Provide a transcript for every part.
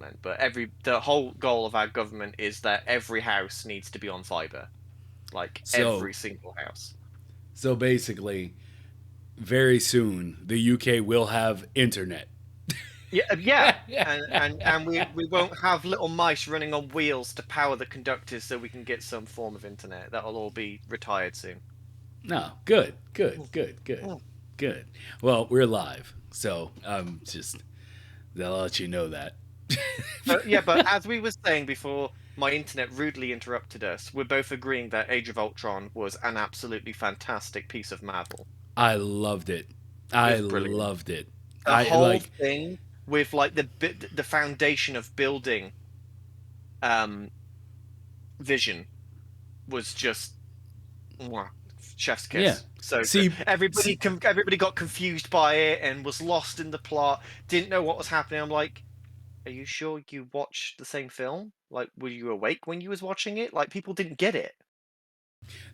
implement. But the whole goal of our government is that every house needs to be on fiber, like So every single house. so basically, very soon the UK will have internet. Yeah, yeah, and we won't have little mice running on wheels to power the conductors so we can get some form of internet. That'll all be retired soon. No, good, good, Mm, good, good, mm. good. Well, we're live, so just I'll let you know that. Yeah, but as we were saying before, my internet rudely interrupted us. We're both agreeing that Age of Ultron was an absolutely fantastic piece of Marvel. I loved it. It I was brilliant. loved it. The I whole like. thing with like the foundation of building um Vision was just mwah, chef's Yeah. kiss. So good. See, see, Everybody got confused by it and was lost in the plot. Didn't know what was happening. I'm like, are you sure you watched the same film? Like, were you awake when you was watching it? Like, people didn't get it.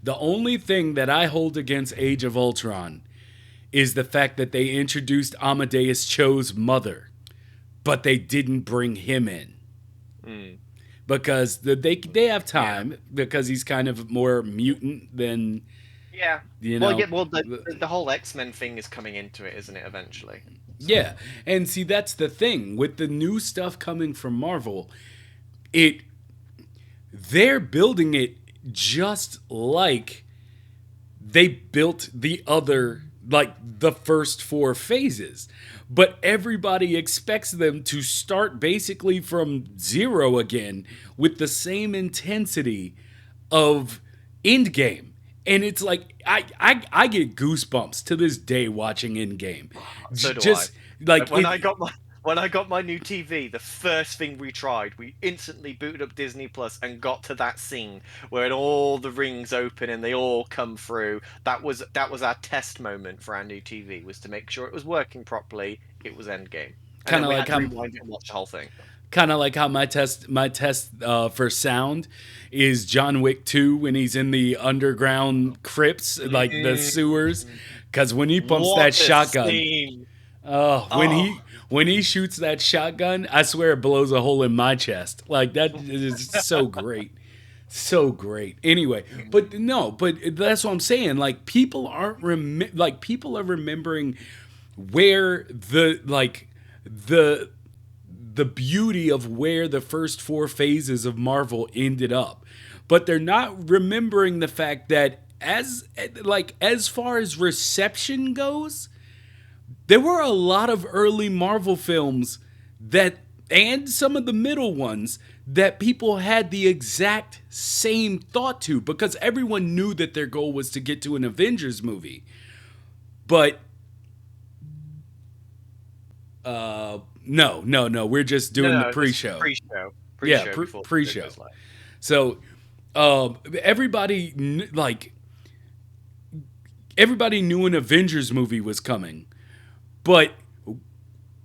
the only thing that I hold against Age of Ultron is the fact that they introduced Amadeus Cho's mother, but they didn't bring him in Mm, because they have yeah. time because he's kind of more mutant than Yeah. you Well, know. yeah. Well, the whole X-Men thing is coming into it, isn't it? Eventually. So. Yeah, and see that's the thing with the new stuff coming from Marvel. It they're building it just like they built the other, like the first four phases, but everybody expects them to start basically from zero again with the same intensity of Endgame. And it's like I get goosebumps to this day watching Endgame. So do I. Just like Like when it. I got my new TV, the first thing we tried, we instantly booted up Disney Plus and got to that scene where all the rings open and they all come through. That was our test moment for our new TV, was to make sure it was working properly. It was Endgame, and kind then of we like had to how rewind it and watch the whole thing. kind of like how my test for sound is John Wick 2 when he's in the underground crypts, like the sewers, Mm, because when he pumps what that a shotgun, scene! when Oh, he shoots that shotgun, I swear it blows a hole in my chest. Like that is so great. So great. Anyway, but no, but that's what I'm saying. Like people aren't like people are remembering where the the beauty of where the first four phases of Marvel ended up. But they're not remembering the fact that as far as reception goes, there were a lot of early Marvel films that and some of the middle ones that people had the exact same thought to because everyone knew that their goal was to get to an Avengers movie. But no, we're just no, doing the no, this is pre-show. pre-show, Yeah, pre-show before the show pre-show. goes live. So everybody everybody knew an Avengers movie was coming, but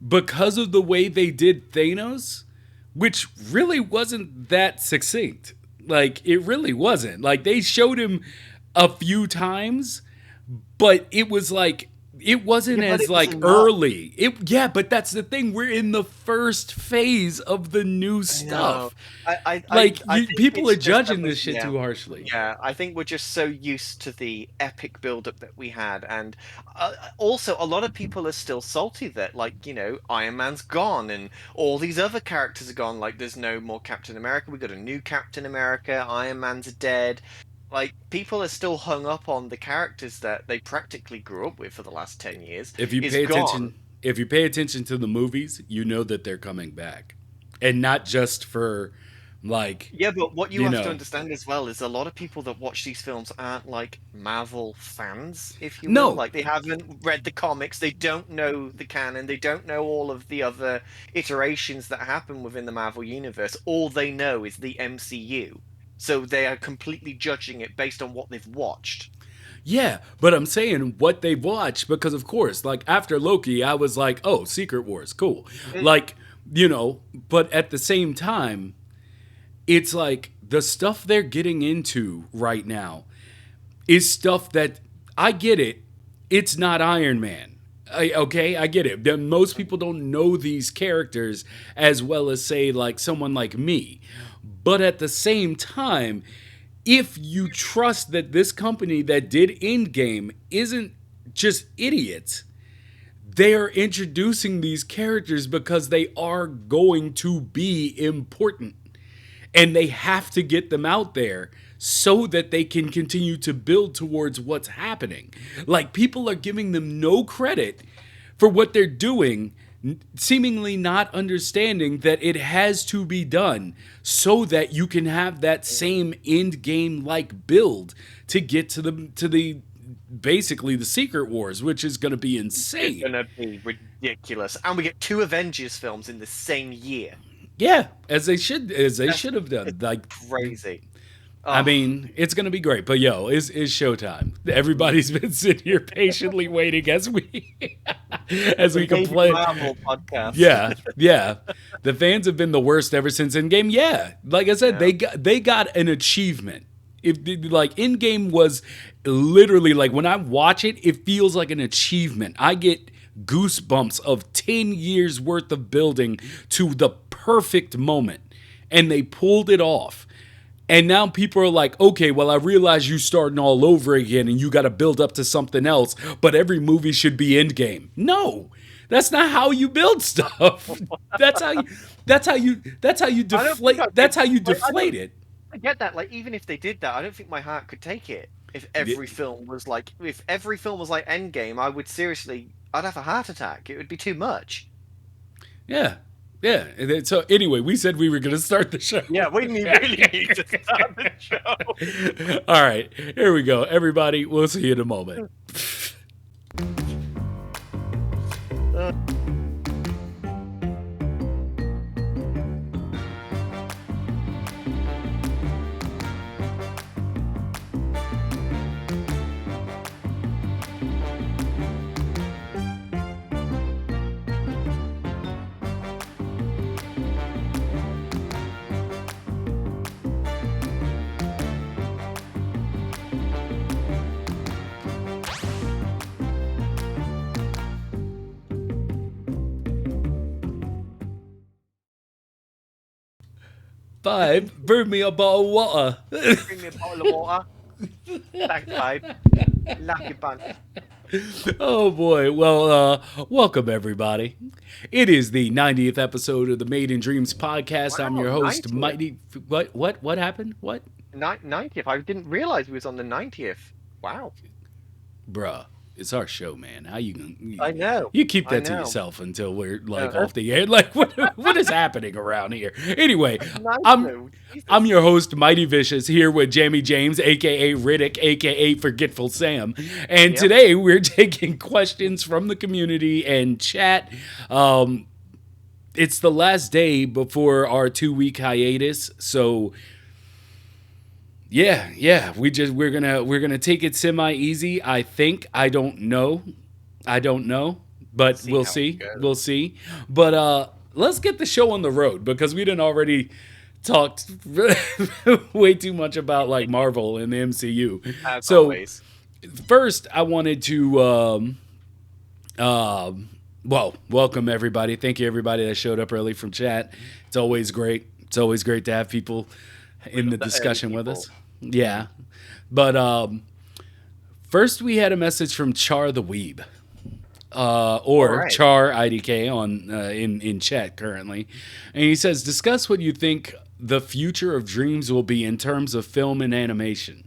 because of the way they did Thanos, which really wasn't that succinct. Like it really wasn't. Like they showed him a few times, but it was like it wasn't Yeah, but as it was like enough. early. It yeah, but that's the thing. We're in the first phase of the new I know. stuff. I Like I think people it's are just that judging we this shit yeah. too harshly. Yeah, I think we're just so used to the epic build-up that we had, and also a lot of people are still salty that, like, Iron Man's gone and all these other characters are gone. Like, there's no more Captain America. We got a new Captain America. Iron Man's dead. Like, people are still hung up on the characters that they practically grew up with for the last 10 years. If you Is pay gone. attention, if you pay attention to the movies, you know that they're coming back, and not just for like Yeah, but what you you have to know. understand as well is a lot of people that watch these films aren't like Marvel fans, if you will. No, Like they haven't read the comics, they don't know the canon, they don't know all of the other iterations that happen within the Marvel universe. All they know is the MCU. So they are completely judging it based on what they've watched. yeah, but I'm saying what they've watched because, of course, like after Loki, I was like, oh, Secret Wars, cool. Mm, Like, but at the same time, it's like the stuff they're getting into right now is stuff that I get it. It's not Iron Man. Okay, I get it. Most people don't know these characters as well as, say, like someone like me. But at the same time, if you trust that this company that did Endgame isn't just idiots, they are introducing these characters because they are going to be important. And they have to get them out there so that they can continue to build towards what's happening. Like, people are giving them no credit for what they're doing, seemingly not understanding that it has to be done so that you can have that same end game like build to get to the basically the Secret Wars, which is going to be It's insane. gonna be ridiculous. And we get two Avengers films in the same year. Yeah, as they That's should have just done. Like, crazy. I Oh, mean, it's gonna be great. But yo, it's showtime. Everybody's been sitting here patiently waiting as we as the we David complain. Marvel podcast. Yeah, yeah. The fans have been the worst ever since Endgame. Yeah, like I said, Yeah. they got an achievement. If like Endgame was literally like when I watch it, it feels like an achievement. I get goosebumps of 10 years worth of building to the perfect moment, and they pulled it off. And now people are like, okay, well, I realize you starting all over again and you got to build up to something else, but every movie should be Endgame. No, that's not how you build stuff. That's how you, that's how you I don't think I deflate, that's could. how you Like, deflate it. I get that. Like, even if they did that, I don't think my heart could take it. If every film was like Endgame, I would seriously, I'd have a heart attack. It would be too much. Yeah. Yeah. And so anyway, we said we were going to start the show. Yeah, really need to start the show. All right, here we go. Everybody, we'll see you in a moment. Five, bring me a bottle of water. Bring me a bottle of water. Thanks, babe. Love you, bunch. Oh boy. Well, welcome everybody. It is the 90th episode of the Made in Dreams podcast. I'm Wow, your host, 90th. Mighty. What happened? What? 90th. I didn't realize we was on the 90th. Wow. Bruh, it's our show, man. How you gonna? I know. You keep I that to know. yourself until we're like Uh, off the air. Like, what is happening around here? Anyway, nice I'm though. Jesus. I'm your host, Mighty Vicious, here with Jamie James, aka Riddick, aka Forgetful Sam. And Yep. today we're taking questions from the community and chat. It's the last day before our 2-week hiatus, so yeah, we're gonna take it semi easy. I think. I don't know, but See we'll how it see. goes. We'll see. But let's get the show on the road because we didn't already talked way too much about like Marvel and the MCU. As So always. first, I wanted to well, welcome everybody. Thank you everybody that showed up early from chat. It's always great. It's always great to have people in the love the early discussion with people. us. Yeah. But first we had a message from Char the Weeb. Or Alright. Char IDK on in chat currently. And he says, discuss what you think the future of dreams will be in terms of film and animation.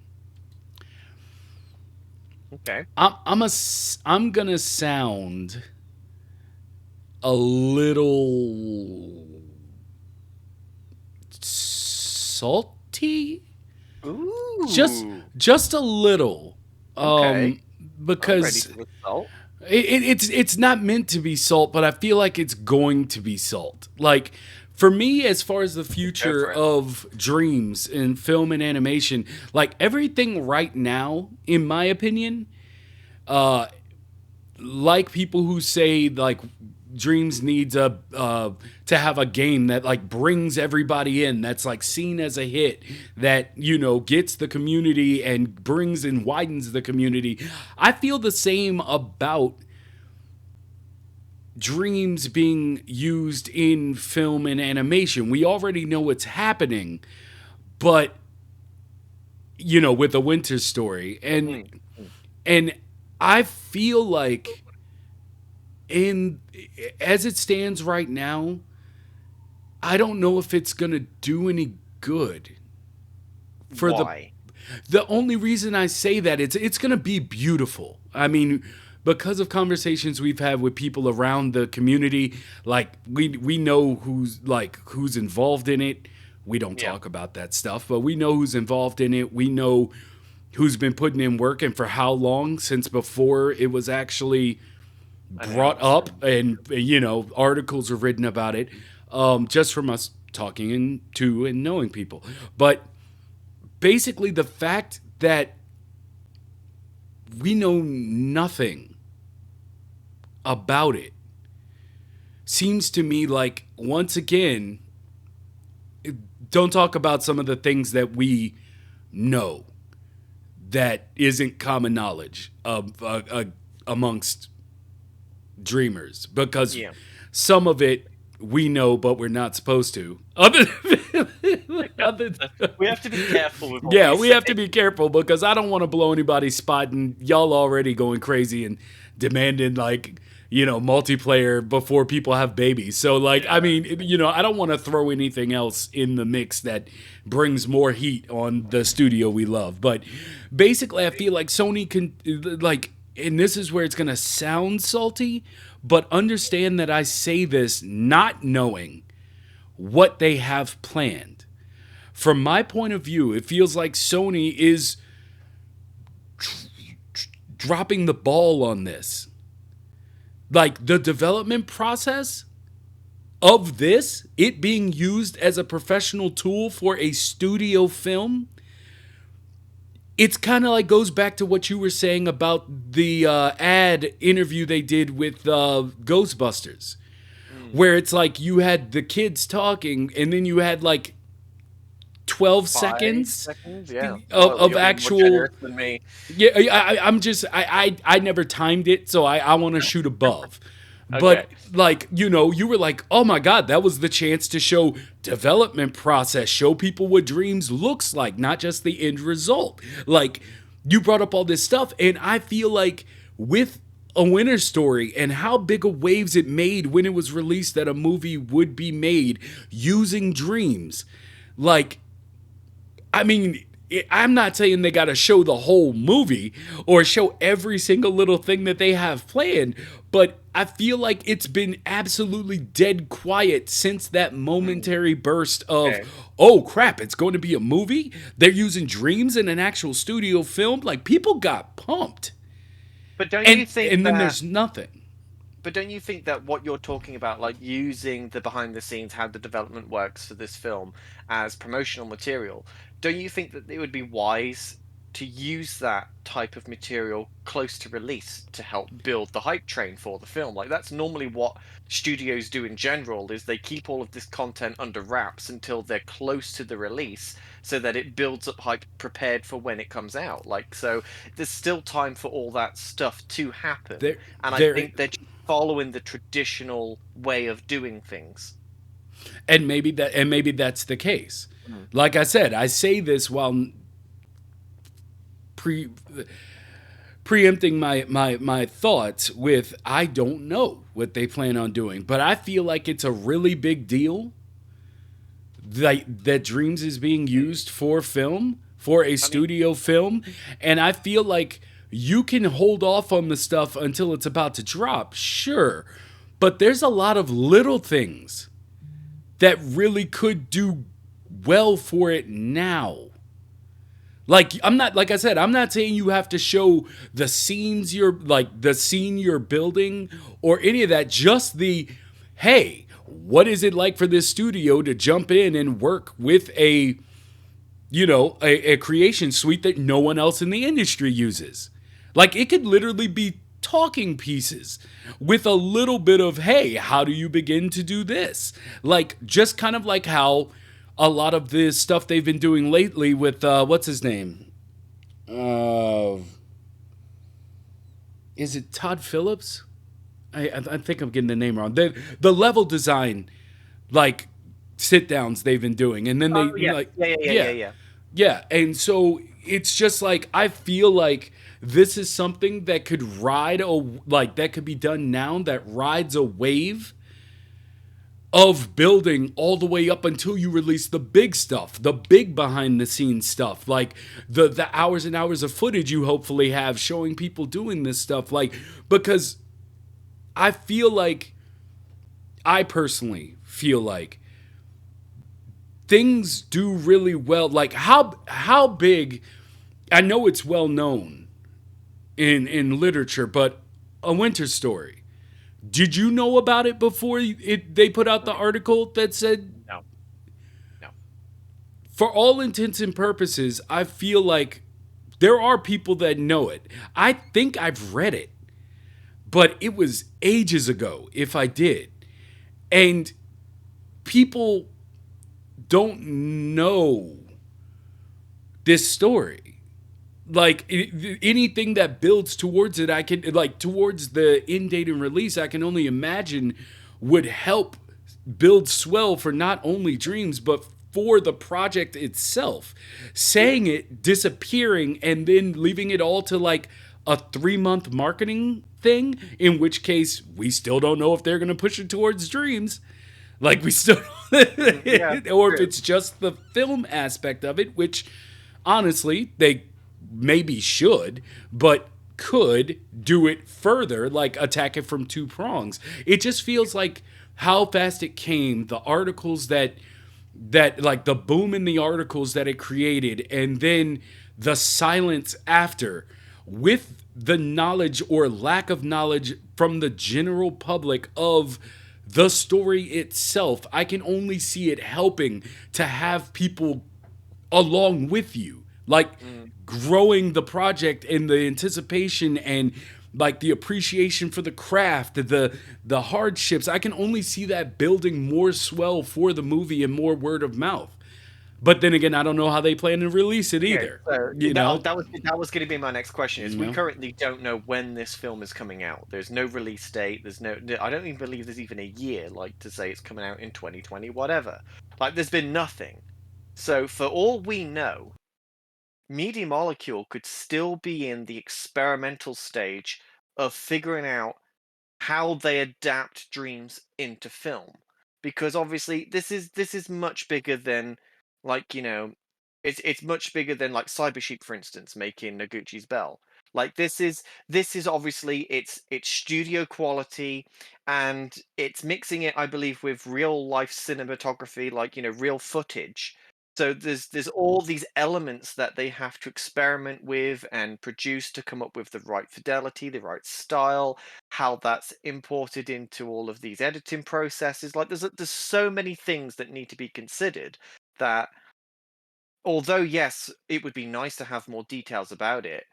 Okay. I'm gonna sound a little salty, Ooh. just a little, Okay. I'm ready because for the salt. it's not meant to be salt, but I feel like it's going to be salt. Like for me, as far as the future for it. of dreams in film and animation, like everything right now, in my opinion, like people who say like dreams needs a to have a game that like brings everybody in, that's like seen as a hit, that gets the community and brings and widens the community. I feel the same about dreams being used in film and animation. We already know what's happening, but with a winter story, and Mhm. and I feel like in as it stands right now, I don't know if it's going to do any good for Why? the only reason I say that it's going to be beautiful. I mean, because of conversations we've had with people around the community, like we know who's involved in it. We don't Yeah. talk about that stuff, but we know who's involved in it. We know who's been putting in work and for how long since before it was actually brought Announced. up, and articles are written about it, just from us talking and knowing people. But basically, the fact that we know nothing about it seems to me like, once again, don't talk about some of the things that we know that isn't common knowledge amongst dreamers, because Yeah. some of it we know but we're not supposed to. Other We have to be careful with what Yeah, we we say. have to be careful because I don't want to blow anybody's spot, and y'all already going crazy and demanding multiplayer before people have babies. So I Yeah. mean, I don't want to throw anything else in the mix that brings more heat on the studio we love. But basically, I feel like Sony can and this is where it's going to sound salty, but understand that I say this not knowing what they have planned. From my point of view, it feels like Sony is dropping the ball on this. Like, the development process of this, it being used as a professional tool for a studio film, it's kind of like goes back to what you were saying about the ad interview they did with Ghostbusters, Mm. where it's like you had the kids talking and then you had like 12 5 seconds seconds? Yeah. Oh, of you're being more actual. generous than me. Yeah, I never timed it, so I want to shoot above. Okay. But you were like, oh my god, that was the chance to show development process, show people what dreams looks like, not just the end result. Like, you brought up all this stuff, and I feel like with a winter story and how big of waves it made when it was released that a movie would be made using dreams, like, I mean, I'm not saying they got to show the whole movie or show every single little thing that they have planned, but I feel like it's been absolutely dead quiet since that Mm. momentary burst of, Okay. oh crap, it's going to be a movie? They're using dreams in an actual studio film? Like, people got pumped. But don't you And think and then that there's nothing. But don't you think that what you're talking about, like using the behind the scenes, how the development works for this film as promotional material, don't you think that it would be wise to use that type of material close to release to help build the hype train for the film? Like that's normally what studios do in general, is they keep all of this content under wraps until they're close to the release so that it builds up hype prepared for when it comes out. Like so there's still time for all that stuff to happen. There And I there think they're following the traditional way of doing things. maybe that's the case. Mm. Like I said, I say this while pre preempting my thoughts with, I don't know what they plan on doing, but I feel like it's a really big deal that Dreams is being Mm. used for film, for a I mean, studio film, and I feel like you can hold off on the stuff until it's about to drop, sure, but there's a lot of little things that really could do well for it now. Like, I'm not, like I said, I'm not saying you have to show the scenes the scene you're building or any of that. Just the, hey, what is it like for this studio to jump in and work with a creation suite that no one else in the industry uses? Like, it could literally be talking pieces with a little bit of, hey, how do you begin to do this? Like, just kind of like how a lot of this stuff they've been doing lately with what's his name? Uh, is it Todd Phillips? I think I'm getting the name wrong. The level design, like, sit downs they've been doing, and then they Oh yeah, like, yeah, yeah, yeah, yeah, yeah, yeah. yeah, and so it's just like I feel like this is something that could that could be done now that rides a wave of building all the way up until you release the big stuff, the big behind the scenes stuff, like the hours and hours of footage you hopefully have showing people doing this stuff, like, because I feel like I personally feel like things do really well. Like how big, I know it's well known in literature, but A Winter Story. Did you know about it before they put out the Mm, article that said, no, no. for all intents and purposes, I feel like there are people that know it. I think I've read it, but it was ages ago if I did. And people don't know this story. Like anything that builds towards it, I can, like, towards the end date and release, I can only imagine would help build swell for not only Dreams but for the project itself. Yeah. Saying it, disappearing, and then leaving it all to like a 3 month marketing thing, in which case we still don't know if they're going to push it towards Dreams. Like, we still, Yeah, or if true. it's just the film aspect of it, which honestly they maybe should, but could do it further, like attack it from two prongs. It just feels like how fast it came, the articles that like the boom in the articles that it created, and then the silence after, with the knowledge or lack of knowledge from the general public of the story itself. I can only see it helping to have people along with you, like Mm. growing the project and the anticipation and like the appreciation for the craft, the hardships. I can only see that building more swell for the movie and more word of mouth. But then again, I don't know how they plan to release it Okay, either. so You that know, that was going to be my next question. Is you we know. currently don't know when this film is coming out. There's no release date. There's no. I don't even believe there's even a year, like to say it's coming out in 2020, whatever. Like there's been nothing. So for all we know, Media Molecule could still be in the experimental stage of figuring out how they adapt dreams into film, because obviously this is much bigger than, like, it's much bigger than like Cybersheep, for instance, making Noguchi's Bell. Like this is obviously it's studio quality, and it's mixing it, I believe, with real life cinematography, like, real footage. So there's all these elements that they have to experiment with and produce to come up with the right fidelity, the right style, how that's imported into all of these editing processes. Like there's so many things that need to be considered, that although yes, it would be nice to have more details about it,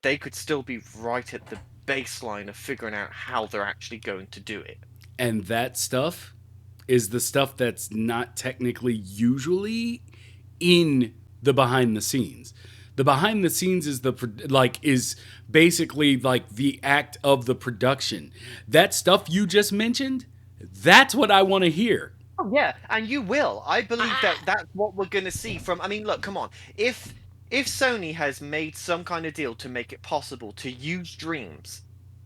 they could still be right at the baseline of figuring out how they're actually going to do it. And that stuff is the stuff that's not technically usually in the behind the scenes. The behind the scenes is is basically like the act of the production. That stuff you just mentioned, that's what I want to hear. Oh yeah, and you will. I believe that that's what we're going to see from. I mean, look, come on. If Sony has made some kind of deal to make it possible to use dreams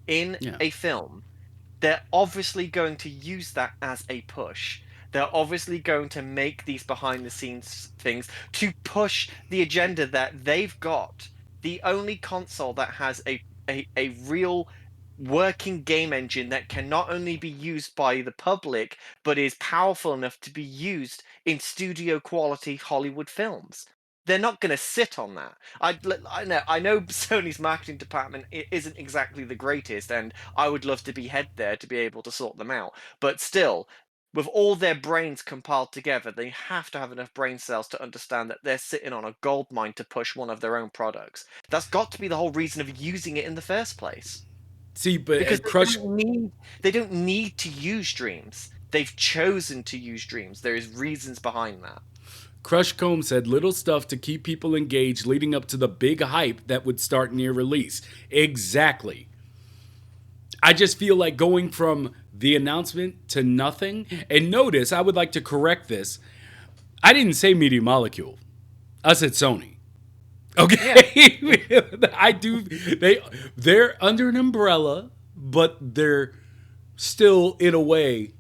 in Yeah. a film, they're obviously going to use that as a push. They're obviously going to make these behind the scenes things to push the agenda that they've got. The only console that has a real working game engine that can not only be used by the public, but is powerful enough to be used in studio quality Hollywood films. They're not going to sit on that. I know Sony's marketing department isn't exactly the greatest, and I would love to be head there to be able to sort them out. But still, with all their brains compiled together, they have to have enough brain cells to understand that they're sitting on a gold mine to push one of their own products. That's got to be the whole reason of using it in the first place. See, but Because Crush they don't need to use dreams. They've chosen to use dreams. There is reasons behind that. Crushcomb said little stuff to keep people engaged leading up to the big hype that would start near release. Exactly. I just feel like going from the announcement to nothing. And notice, I would like to correct this. I didn't say Media Molecule. I said Sony. Yeah. Okay, I do. They're under an umbrella, but they're still in a way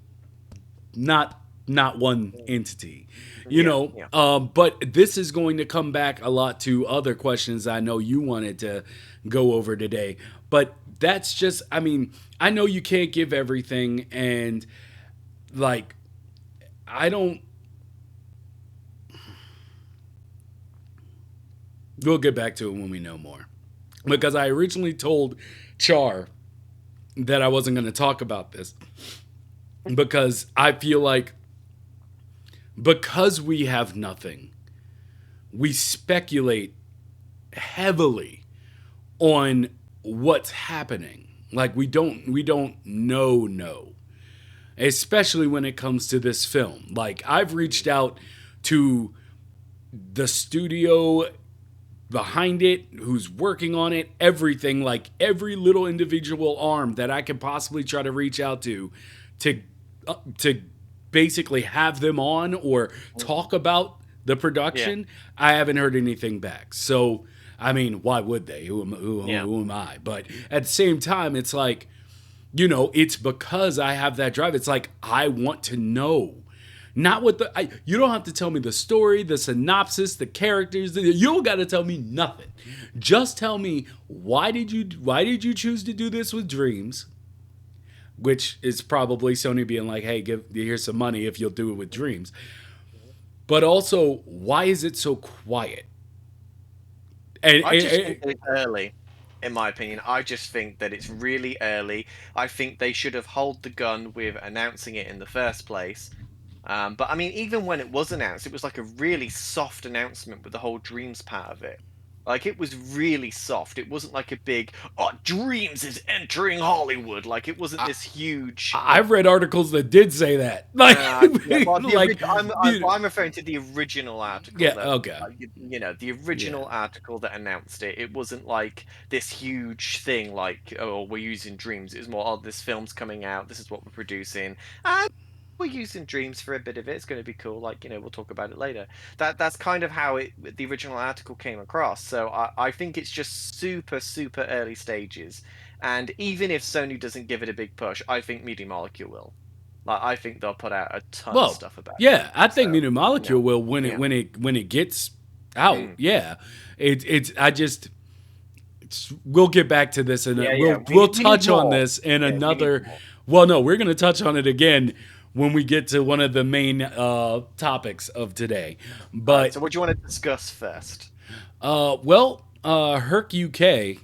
not one entity. You Yeah. know, Yeah. but this is going to come back a lot to other questions I know you wanted to go over today. But that's just, I mean, I know you can't give everything, and like, I don't. We'll get back to it when we know more. Because I originally told Char that I wasn't going to talk about this because I feel like because we have nothing, we speculate heavily on what's happening. Like we don't know, especially when it comes to this film. Like I've reached out to the studio behind it, who's working on it, everything, like every little individual arm that I could possibly try to reach out to to basically have them on or Mhm. talk about the Yeah. production. I haven't heard anything back. So, I mean, why would they? Yeah. Who am I? But at the same time, it's like, you know, it's because I have that drive. It's like I want to know. Not what you don't have to tell me the story, the synopsis, the characters. You don't got to tell me nothing. Just tell me why did you choose to do this with Dreams, which is probably Sony being like, hey, here's some money if you'll do it with Dreams. But also, why is it so quiet? And, I just think and, that it's early, in my opinion. I just think that it's really early. I think they should have held the gun with announcing it in the first place. But I mean, even when it was announced, it was like a really soft announcement with the whole Dreams part of it. Like it was really soft. It wasn't like a big, oh, Dreams is entering Hollywood. Like it wasn't this huge, I've read articles that did say that, like, yeah, well, the like, original. dude, I'm referring to the original article yeah, that, okay, the yeah. original article that announced it. It wasn't like this huge thing, like, oh, we're using Dreams. It was more, oh, this film's coming out. This is what we're producing, and we're using Dreams for a bit of it. It's going to be cool. Like, we'll talk about it later. That's kind of how the original article came across. So I think it's just super super early stages, and even if Sony doesn't give it a big push, I think Media Molecule will. Like I think they'll put out a ton of Well, stuff about it. yeah, I So, think Mutant yeah, Molecule will when it yeah, when it when it gets out. mm, Yeah, it's I just we'll get back to this and yeah, yeah. we'll We need touch on more. this in Yeah, we need another. more. Well, no, we're gonna touch on it again when we get to one of the main topics of today. All right. But So, what do you want to discuss first? Herc UK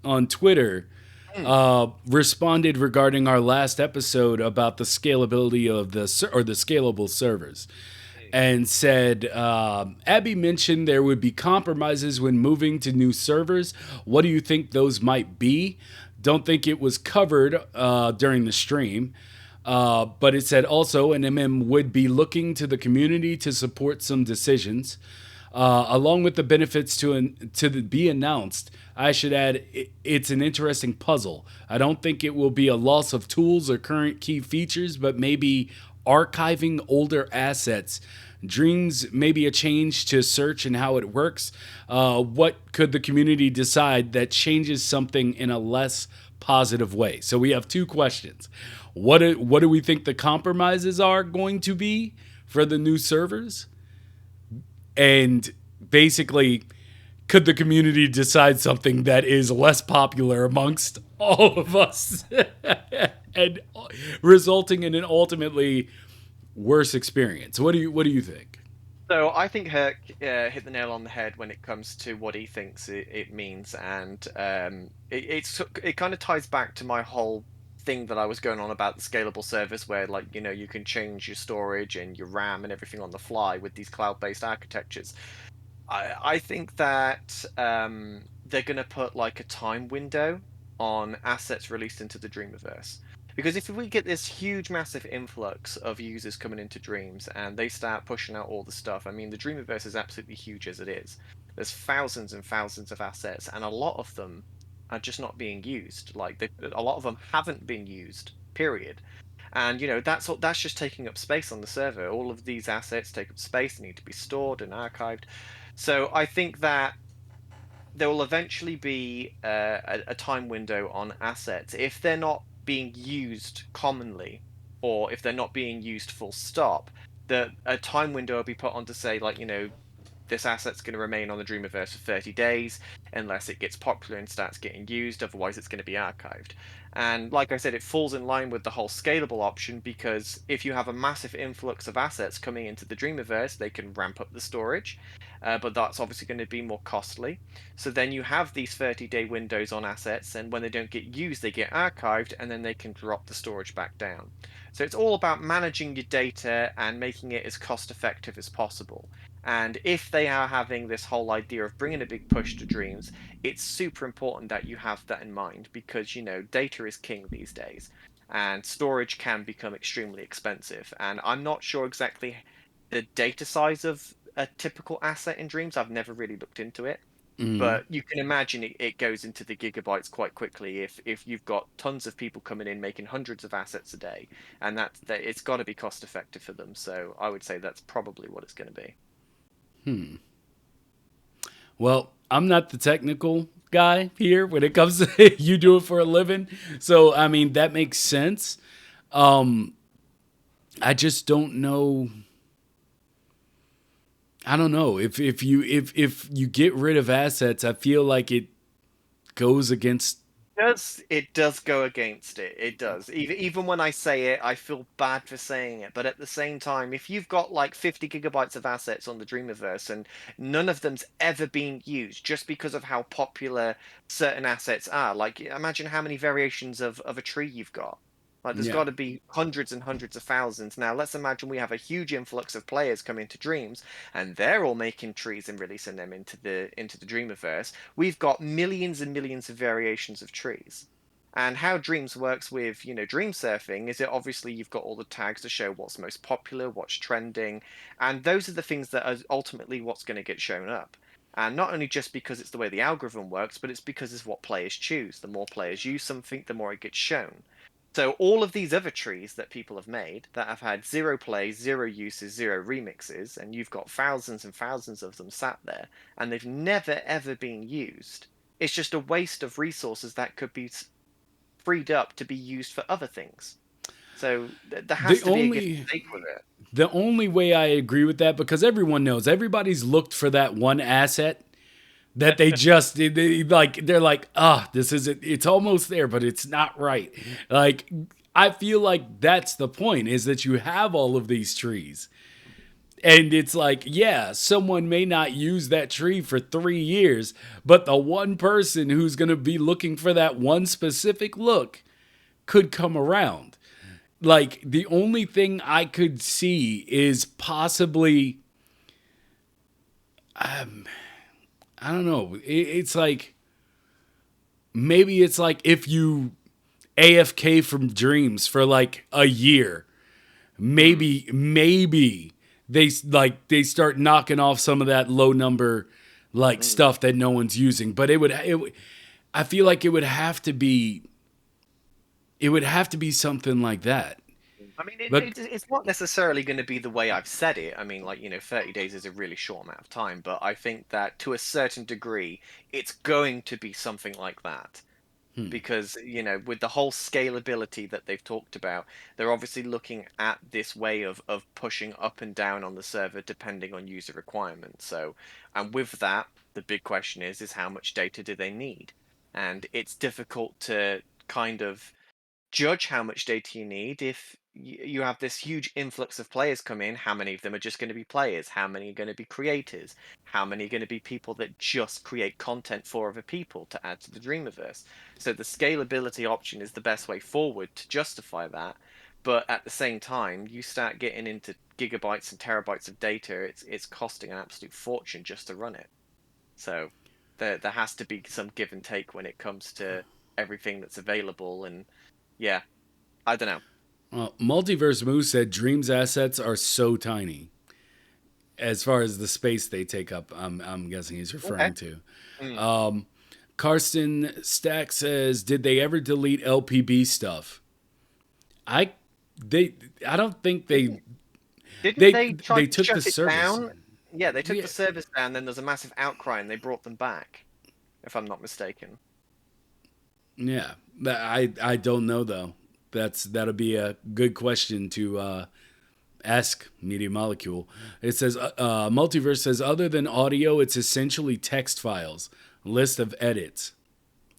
on Twitter Mm, responded regarding our last episode about the scalability of the scalable servers, mm. and said Abby mentioned there would be compromises when moving to new servers. What do you think those might be? Don't think it was covered during the stream. But it said also NMM would be looking to the community to support some decisions. Along with the benefits be announced, I should add it's an interesting puzzle. I don't think it will be a loss of tools or current key features, but maybe archiving older assets. Dreams, maybe a change to search and how it works. What could the community decide that changes something in a less positive way? So we have two questions. What do we think the compromises are going to be for the new servers? And basically, could the community decide something that is less popular amongst all of us and resulting in an ultimately worse experience? What do you think? So I think Herc hit the nail on the head when it comes to what he thinks it means, and it kind of ties back to my whole thing that I was going on about the scalable service, where like you can change your storage and your RAM and everything on the fly with these cloud-based architectures. I think that they're going to put like a time window on assets released into the Dreamiverse. Because if we get this huge, massive influx of users coming into Dreams and they start pushing out all the stuff, I mean, the Dreamiverse is absolutely huge as it is. There's thousands and thousands of assets, and a lot of them are just not being used. Like a lot of them haven't been used. Period. And that's just taking up space on the server. All of these assets take up space. They need to be stored and archived. So I think that there will eventually be a time window on assets if they're not being used commonly, or if they're not being used full stop. The a time window will be put on to say, like, this asset's going to remain on the Dreamiverse for 30 days unless it gets popular and starts getting used. Otherwise, it's going to be archived. And like I said, it falls in line with the whole scalable option, because if you have a massive influx of assets coming into the Dreamiverse, they can ramp up the storage, but that's obviously going to be more costly. So then you have these 30-day windows on assets, and when they don't get used, they get archived, and then they can drop the storage back down. So it's all about managing your data and making it as cost effective as possible. And if they are having this whole idea of bringing a big push to Dreams, it's super important that you have that in mind, because, data is king these days, and storage can become extremely expensive. And I'm not sure exactly the data size of a typical asset in Dreams. I've never really looked into it, Hmm. but you can imagine it goes into the gigabytes quite quickly if you've got tons of people coming in making hundreds of assets a day, and that it's got to be cost effective for them. So I would say that's probably what it's going to be. Well, I'm not the technical guy here when it comes to you do it for a living. So, I mean, that makes sense. Um, I just don't know. I don't know if you get rid of assets, I feel like it goes against. It does go against it. It does. Even when I say it, I feel bad for saying it. But at the same time, if you've got like 50 gigabytes of assets on the Dreamiverse and none of them's ever been used just because of how popular certain assets are, like imagine how many variations of a tree you've got. Like there's Yeah. got to be hundreds and hundreds of thousands. Now let's imagine we have a huge influx of players coming to Dreams, and they're all making trees and releasing them into the Dreamiverse. We've got millions and millions of variations of trees. And how Dreams works with, dream surfing is, it obviously you've got all the tags to show what's most popular, what's trending, and those are the things that are ultimately what's going to get shown up. And not only just because it's the way the algorithm works, but it's because it's what players choose. The more players use something, the more it gets shown. So all of these other trees that people have made that have had zero plays, zero uses, zero remixes, and you've got thousands and thousands of them sat there, and they've never ever been used. It's just a waste of resources that could be freed up to be used for other things. So there The has to be a give only and take with it. the only way I agree with that, because everyone knows everybody's looked for that one asset that they just like they're like, ah, this isn't, it's almost there but it's not right. Like, I feel like that's the point, is that you have all of these trees, and it's like, yeah, someone may not use that tree for 3 years, but the one person who's going to be looking for that one specific look could come around. Like, the only thing I could see is possibly, I don't know. It's like, maybe it's like if you AFK from Dreams for like a year, Mm, maybe they start knocking off some of that low number like mm. stuff that no one's using. But I feel like it would have to be something like that. I mean, But it's not necessarily going to be the way I've said it. I mean, like, 30 days is a really short amount of time, but I think that to a certain degree, it's going to be something like that. Because, with the whole scalability that they've talked about, they're obviously looking at this way of pushing up and down on the server depending on user requirements. So, and with that, the big question is how much data do they need? And it's difficult to kind of judge how much data you need if you have this huge influx of players come in. How many of them are just going to be players? How many are going to be creators? How many are going to be people that just create content for other people to add to the Dreamiverse? So the scalability option is the best way forward to justify that. But at the same time, you start getting into gigabytes and terabytes of data, it's costing an absolute fortune just to run it. So there has to be some give and take when it comes to everything that's available. And yeah, I don't know. Multiverse Moose said Dreams assets are so tiny as far as the space they take up. I'm guessing he's Okay. referring to. Mm. Karsten Stack says, "Did they ever delete LPB stuff?" I they I don't think Didn't didn't they they try they to took the shut it service. down? Yeah, they took Yeah, the service down, then there's a massive outcry and they brought them back, if I'm not mistaken. yeah. I don't know though. That'll be a good question to ask Media Molecule. It says Multiverse says other than audio, it's essentially text files, list of edits.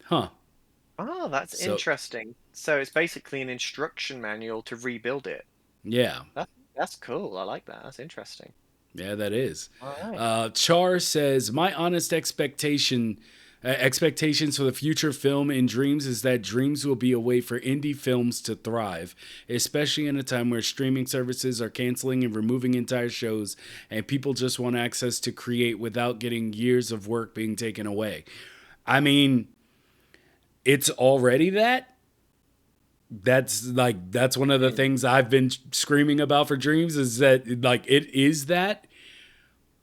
Huh. Oh, that's So interesting. So it's basically an instruction manual to rebuild it. yeah, That's cool. I like that. That's interesting. yeah, that is. All right. Char says my honest expectations for the future film in Dreams is that Dreams will be a way for indie films to thrive, especially in a time where streaming services are canceling and removing entire shows, and people just want access to create without getting years of work being taken away. I mean, it's already that. That's one of the Mm. things I've been screaming about for Dreams is that like it is that.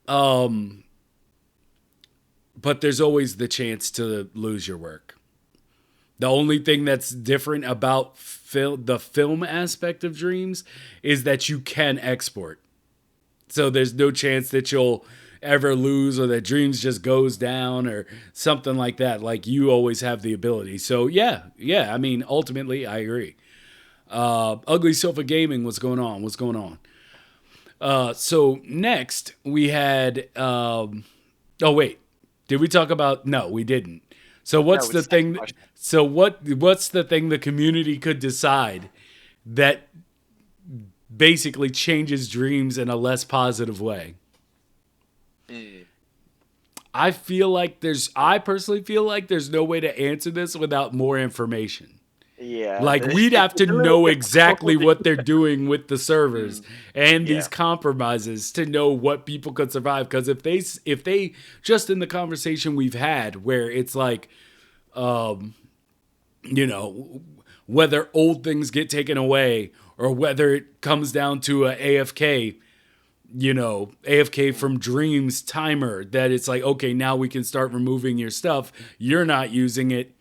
Um, but there's always the chance to lose your work. The only thing that's different about the film aspect of Dreams is that you can export. So there's no chance that you'll ever lose or that Dreams just goes down or something like that. Like you always have the ability. So yeah. I mean, ultimately, I agree. Ugly Sofa Gaming, what's going on? What's going on? So next we had. Oh wait, did we talk about? No, we didn't. So No, what's it's the the second thing? question. So what's the thing the community could decide that basically changes Dreams in a less positive way? Mm. I personally feel like there's no way to answer this without more information. Yeah, Like we'd have to it's a little know exactly difficult. what they're doing with the servers Mm. and these Yeah. compromises to know what people could survive. Because if they just in the conversation we've had where it's like, you know, whether old things get taken away or whether it comes down to a AFK, AFK Mm. from Dreams timer that it's like, okay, now we can start removing your stuff. You're not using it,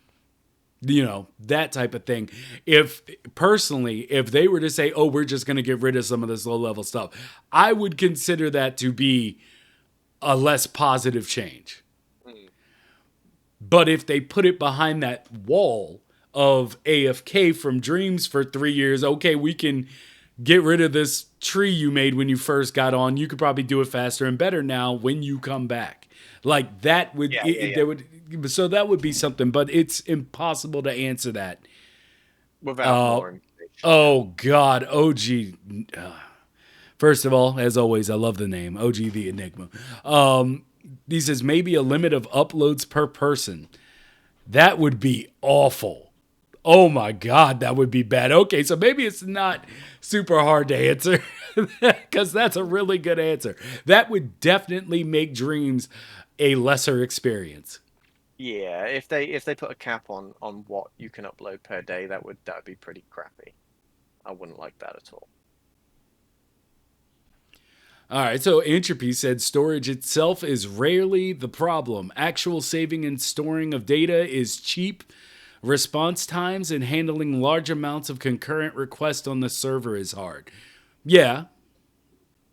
that type of thing. If personally, if they were to say, oh, we're just going to get rid of some of this low level stuff, I would consider that to be a less positive change. Mm. But if they put it behind that wall of AFK from Dreams for 3 years, okay, we can get rid of this tree you made when you first got on. You could probably do it faster and better now when you come back. Like that would Yeah, yeah, it, yeah. there would so that would be something, but it's impossible to answer that. Without Uh more information, yeah. oh God, OG. First of all, as always, I love the name OG the Enigma. He says maybe a limit of uploads per person. That would be awful. Oh my God, that would be bad. Okay, so maybe it's not super hard to answer because that's a really good answer. That would definitely make Dreams a lesser experience. Yeah, if they put a cap on what you can upload per day, that would be pretty crappy. I wouldn't like that at all. All right, so Entropy said storage itself is rarely the problem. Actual saving and storing of data is cheap. Response times and handling large amounts of concurrent requests on the server is hard. Yeah,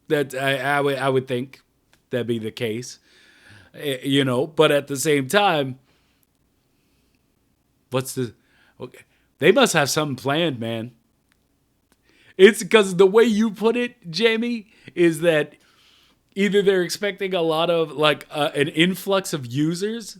that I would think that'd be the case. But at the same time, what's the okay, they must have something planned, man. It's because the way you put it, Jamie, is that either they're expecting a lot of like an influx of users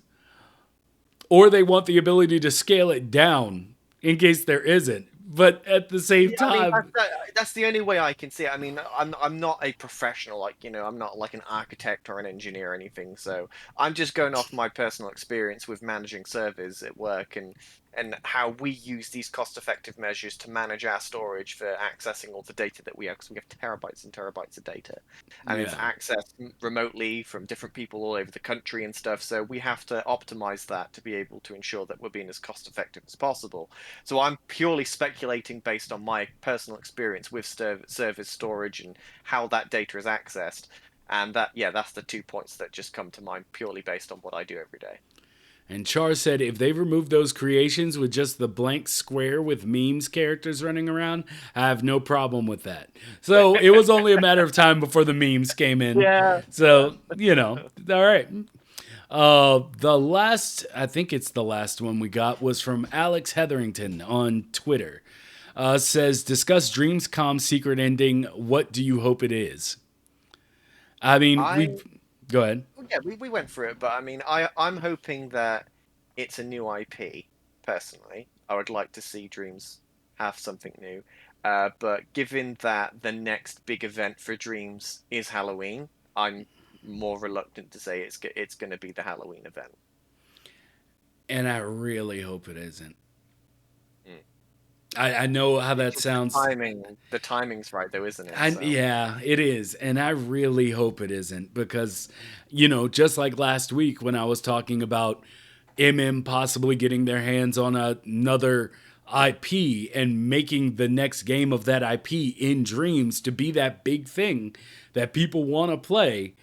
or they want the ability to scale it down in case there isn't. But at the same Yeah, I mean time, that's the only way I can see it. I mean, I'm not a professional, like I'm not like an architect or an engineer or anything. So I'm just going off my personal experience with managing servers at work and how we use these cost-effective measures to manage our storage for accessing all the data that we have, because we have terabytes and terabytes of data, and it's yeah. accessed remotely from different people all over the country and stuff. So we have to optimize that to be able to ensure that we're being as cost-effective as possible. So I'm purely speculating based on my personal experience with service storage and how that data is accessed. And that, yeah, that's the 2 points that just come to mind purely based on what I do every day. And Char said if they remove those creations with just the blank square with memes characters running around, I have no problem with that. So it was only a matter of time before the memes came in. Yeah, yeah. So, all right. The last, I think it's the last one we got, was from Alex Hetherington on Twitter. Says, discuss Dreamscom secret ending. What do you hope it is? I mean, I go ahead. Yeah, we went through it, but I mean, I'm hoping that it's a new IP. Personally, I would like to see Dreams have something new. But given that the next big event for Dreams is Halloween, I'm more reluctant to say it's going to be the Halloween event. And I really hope it isn't. Mm. I know how It's that just sounds. the timing's right though, isn't it? So Yeah, it is. And I really hope it isn't because, just like last week when I was talking about possibly getting their hands on another IP and making the next game of that IP in Dreams to be that big thing that people want to play.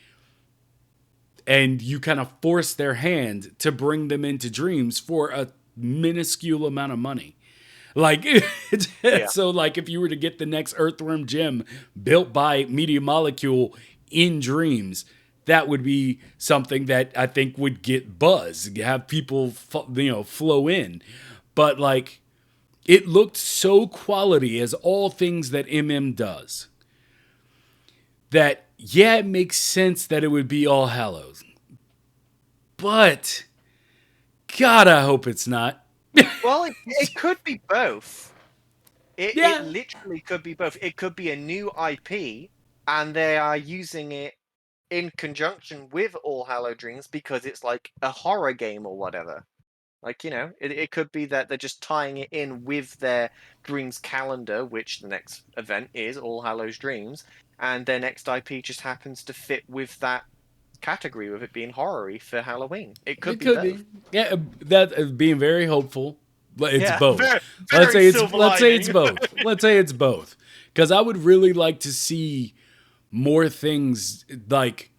And you kind of force their hand to bring them into Dreams for a minuscule amount of money. Like, yeah, so like if you were to get the next Earthworm gem built by Media Molecule in Dreams, that would be something that I think would get buzz, have people, flow in. But like, it looked so quality as all things that does that, yeah, it makes sense that it would be All Hallows. But, God, I hope it's not. well, it could be both. It Yeah, literally could be both. It could be a new IP, and they are using it in conjunction with All Hallow Dreams because it's like a horror game or whatever. Like, it could be that they're just tying it in with their Dreams calendar, which the next event is All Hallows Dreams, and their next IP just happens to fit with that category, with it being horror-y for Halloween. It could it be could be. both. Yeah, that being very hopeful. But it's Yeah, both. very, very silver Let's say it's lining. both. Let's say it's both. Because I would really like to see more things like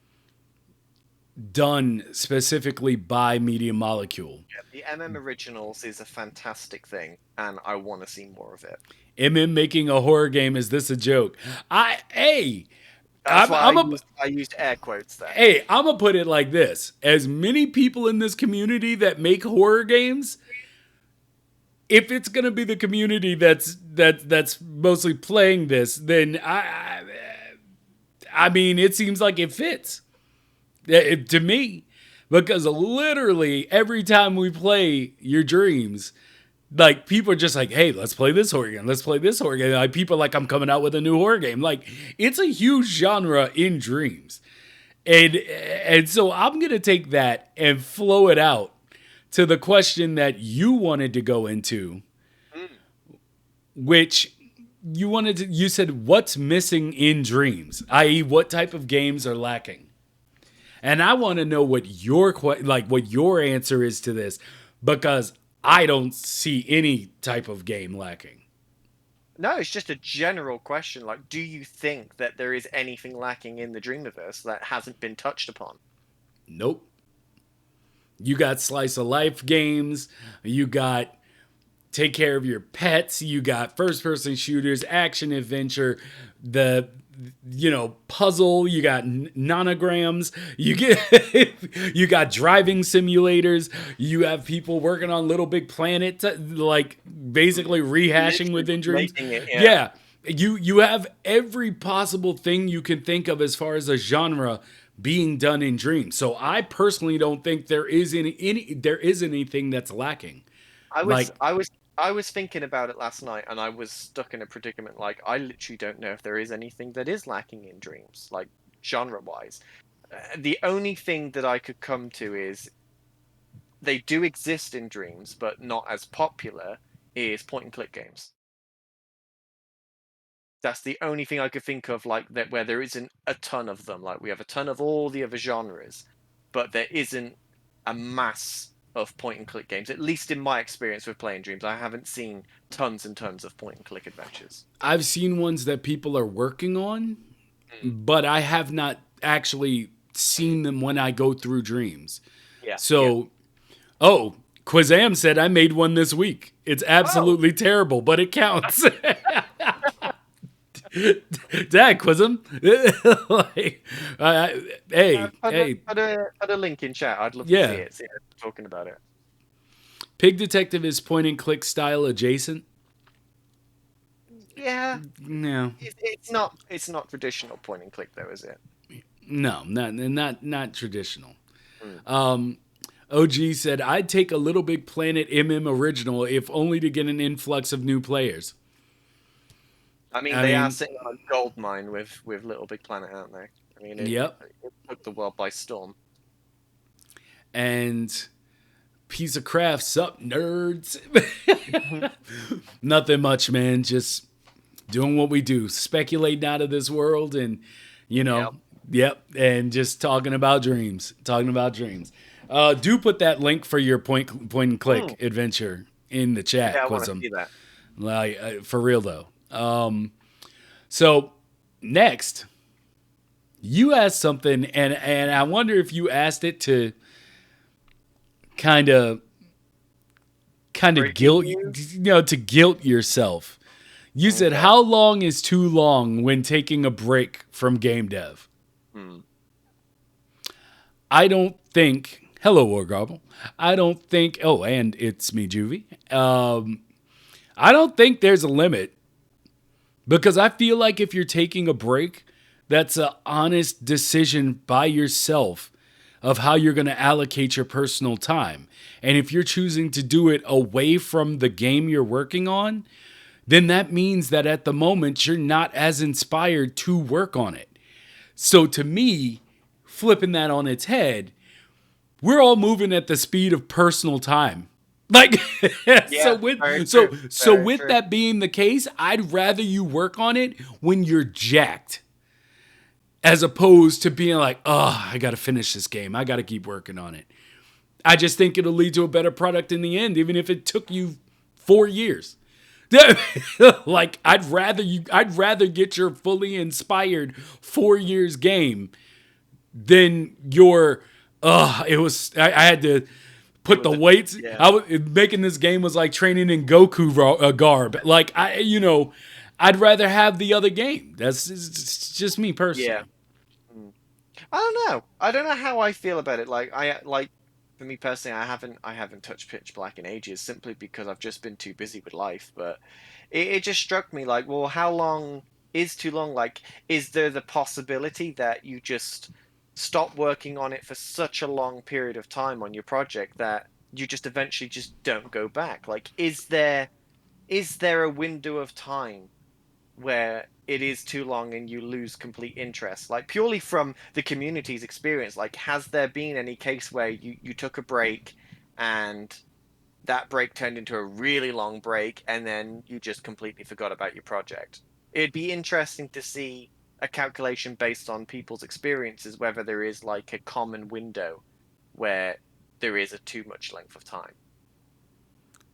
done specifically by Media Molecule. The Originals is a fantastic thing, and I want to see more of it. Making a horror game, is this a joke? I hey, That's why I'm a I used air quotes there. hey, I'm gonna put it like this: as many people in this community that make horror games, if it's gonna be the community that's mostly playing this, then I mean, it seems like it fits to me because literally every time we play Your Dreams, like people are just like, hey, let's play this horror game. Let's play this horror game. Like people are like, I'm coming out with a new horror game. Like it's a huge genre in Dreams, and so I'm gonna take that and flow it out to the question that you wanted to go into, Mm. which you said what's missing in Dreams, i.e., what type of games are lacking, and I want to know what your answer is to this because I don't see any type of game lacking. No, it's just a general question. Like, do you think that there is anything lacking in the Dreamiverse that hasn't been touched upon? Nope. You got slice of life games. You got take care of your pets. You got first person shooters, action adventure, the puzzle. You got nanograms. You got driving simulators. You have people working on Little Big Planet, like basically rehashing Literally within Dreams. making it, yeah. Yeah, you have every possible thing you can think of as far as a genre being done in Dreams. So I personally don't think there is anything that's lacking. I was Like, I was I was thinking about it last night, and I was stuck in a predicament. Like, I literally don't know if there is anything that is lacking in Dreams, like genre-wise. The only thing that I could come to is they do exist in Dreams, but not as popular, is point and click games. That's the only thing I could think of, like that, where there isn't a ton of them. Like we have a ton of all the other genres, but there isn't a mass of point and click games. At least in my experience with playing Dreams, I haven't seen tons and tons of point and click adventures. I've seen ones that people are working on, Mm, but I have not actually mm. seen them when I go through Dreams. Yeah, yeah. So Oh, Quizam said I made one this week. It's Oh, absolutely terrible, but it counts. Dad, Quizam. Like, hey, hey, put a link in chat. I'd love to see yeah. it. See it talking about it. Pig Detective is point and click style adjacent. Yeah, No, it's not traditional point and click though, is it? no, not traditional. Hmm. OG said I'd take a Little Big Planet original if only to get an influx of new players. I mean, I they are mean, sitting on a gold mine with Little Big Planet, aren't they? I mean, yep. it took the world by storm. And piece of craft, sup nerds. Mhm. Nothing much, man. Just doing what we do, speculating out of this world, and you know, Yep. yep, and just talking about dreams, talking about dreams. Do put that link for your point and click Mm. adventure in the Yeah, chat, I want to Quizum. see that. Like for real though. So next, you asked something, and I wonder if you asked it to kind of Breaking guilt news. to guilt yourself. You said Okay. how long is too long when taking a break from game dev? Hmm. I don't think. Hello, Wargarble. I don't think. Oh, and it's me, Juvie. I don't think there's a limit because I feel like if you're taking a break, that's an honest decision by yourself of how you're going to allocate your personal time. And if you're choosing to do it away from the game you're working on, then that means that at the moment you're not as inspired to work on it. So to me, flipping that on its head, we're all moving at the speed of personal time. Like so Yeah, very with true. so Very with true. that being the case, I'd rather you work on it when you're jacked as opposed to being like, "Oh, I got to finish this game. I got to keep working on it." I just think it'll lead to a better product in the end even if it took you 4 years. Like I'd rather get your fully inspired 4 years game than your I had to It put the was a weights. yeah. I was making this game was like training in Goku garb. Like I'd rather have the other game. That's it's just me Yeah. personally. Mm. I don't know. I don't know how I feel about it. Like for me personally, I haven't touched Pitch Black in ages simply because I've just been too busy with life. But it just struck me like, well, how long is too long? Like, is there the possibility that you just stop working on it for such a long period of time on your project that you just eventually just don't go back? Like, is there a window of time where it is too long and you lose complete interest, like purely from the community's experience? Like, has there been any case where you took a break and that break turned into a really long break and then you just completely forgot about your project? It'd be interesting to see a calculation based on people's experiences, whether there is like a common window where there is a too much length of time.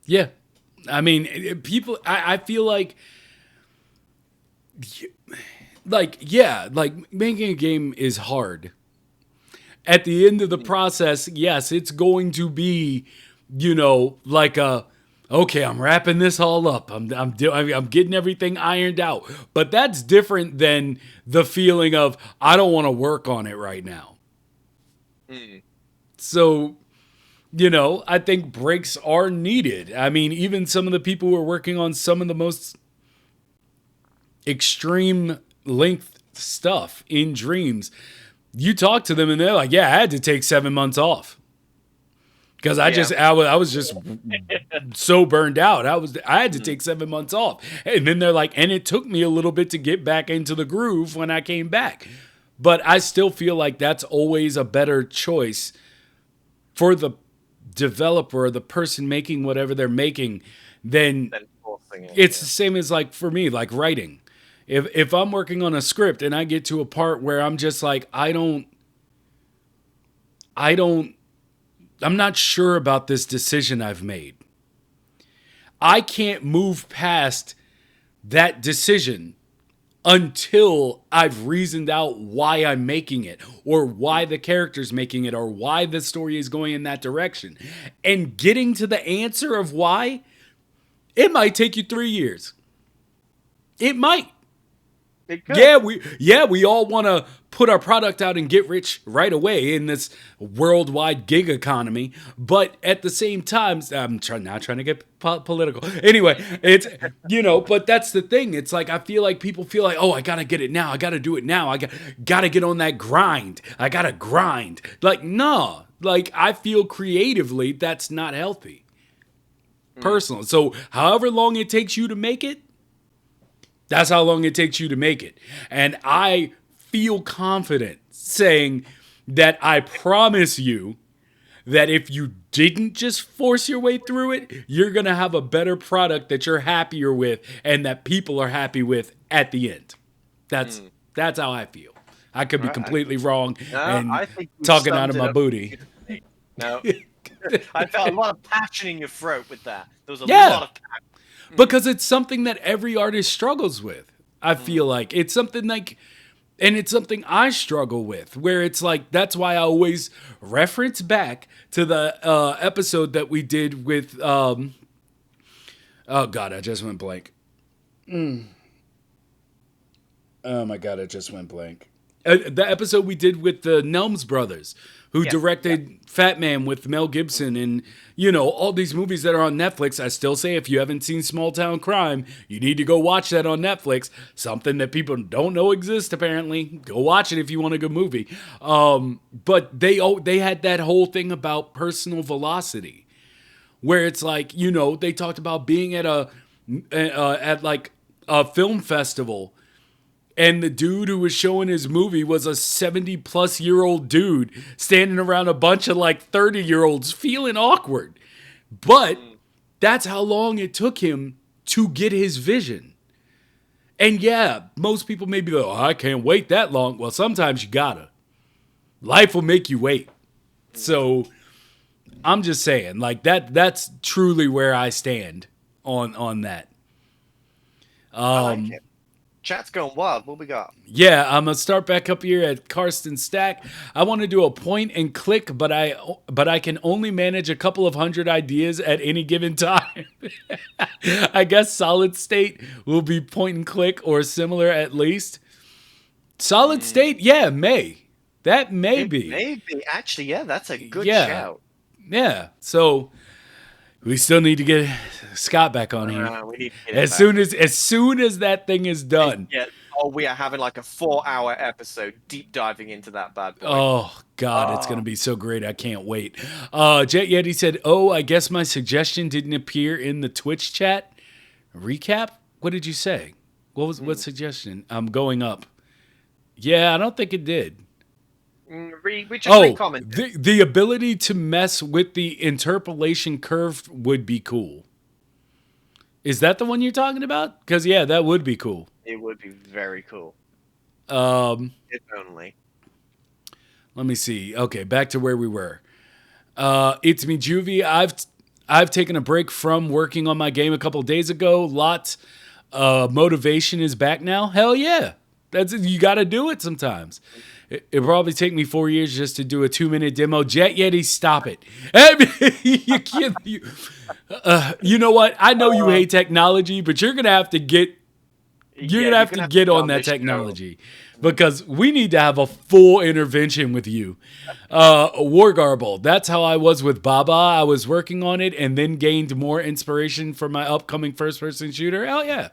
Yeah. I mean, people I feel like yeah, like making a game is hard. At the end of the Mm. process, yes, it's going to be, like a okay, I'm wrapping this all up. I'm getting everything ironed out. But that's different than the feeling of I don't want to work on it right now. Mm. So, I think breaks are needed. I mean, even some of the people who are working on some of the most extreme length stuff in Dreams, you talk to them and they're like, "Yeah, I had to take 7 months off because Yeah. I was just so burned out. I had to Mm. take 7 months off." And then they're like, "And it took me a little bit to get back into the groove when I came back." But I still feel like that's always a better choice for the developer or the person making whatever they're making than Then forcing it, it's yeah. the same as like for me, like writing. If I'm working on a script and I get to a part where I'm just like, I don't I'm not sure about this decision I've made. I can't move past that decision until I've reasoned out why I'm making it, or why the character's making it, or why the story is going in that direction. And getting to the answer of why, it might take you 3 years. It might. It could. We all want to put our product out and get rich right away in this worldwide gig economy, but at the same time, not trying to get political. Anyway, it's but that's the thing. It's like I feel like people feel like, oh, I gotta get it now. I gotta do it now. I gotta get on that grind. I gotta grind. Like, nah. Like, I feel creatively that's not healthy. Personally. So, however long it takes you to make it, that's how long it takes you to make it. And I feel confident saying that I promise you that if you didn't just force your way through it, you're going to have a better product that you're happier with and that people are happy with at the end. That's how I feel. I could be completely wrong and I think you talking out of summed it my up booty. No, I felt a lot of passion in your throat with that. There was a lot of passion. Because it's something that every artist struggles with. I feel like it's something like, and it's something I struggle with, where it's like, that's why I always reference back to the episode that we did with, oh God, I just went blank. Oh my God, I just went blank. The episode we did with the Nelms brothers, who directed Fat Man with Mel Gibson and, all these movies that are on Netflix. I still say if you haven't seen Small Town Crime, you need to go watch that on Netflix. Something that people don't know exists, apparently. Go watch it if you want a good movie. But they had that whole thing about personal velocity, where it's like, they talked about being at like a film festival. And the dude who was showing his movie was a 70-plus-year-old dude standing around a bunch of like 30-year-olds feeling awkward. But that's how long it took him to get his vision. And yeah, most people may be like, oh, I can't wait that long. Well, sometimes you gotta. Life will make you wait. So I'm just saying, like, that's truly where I stand on that. I like it. Chat's going wild. What we got? Yeah, I'm gonna start back up here at Karsten Stack. I want to do a point and click, but I can only manage a couple of hundred ideas at any given time. I guess Solid State will be point and click or similar at least. Solid State, yeah, that may be. Maybe actually, yeah, that's a good shout. Yeah, so we still need to get Scott back on here. We need to get as soon as that thing is done. Yeah. Oh, we are having like a 4-hour episode deep diving into that bad boy. Oh God, it's gonna be so great. I can't wait. Jet Yeti said, "Oh, I guess my suggestion didn't appear in the Twitch chat. Recap? What did you say? What suggestion? I'm going up. Yeah, I don't think it did. We just recommented. The ability to mess with the interpolation curve would be cool. Is that the one you're talking about? Because, yeah, that would be cool. It would be very cool. If only. Let me see. Okay, back to where we were. It's me, Juvie. I've taken a break from working on my game a couple days ago. Lots. Motivation is back now. Hell yeah. You got to do it sometimes. It'll probably take me 4 years just to do a 2-minute demo. Jet Yeti, stop it. You can't. You know what? I know you hate technology, but you're gonna have to get. You're gonna have to get on that technology because we need to have a full intervention with you. Wargarble. That's how I was with Baba. I was working on it and then gained more inspiration for my upcoming first-person shooter. Hell yeah.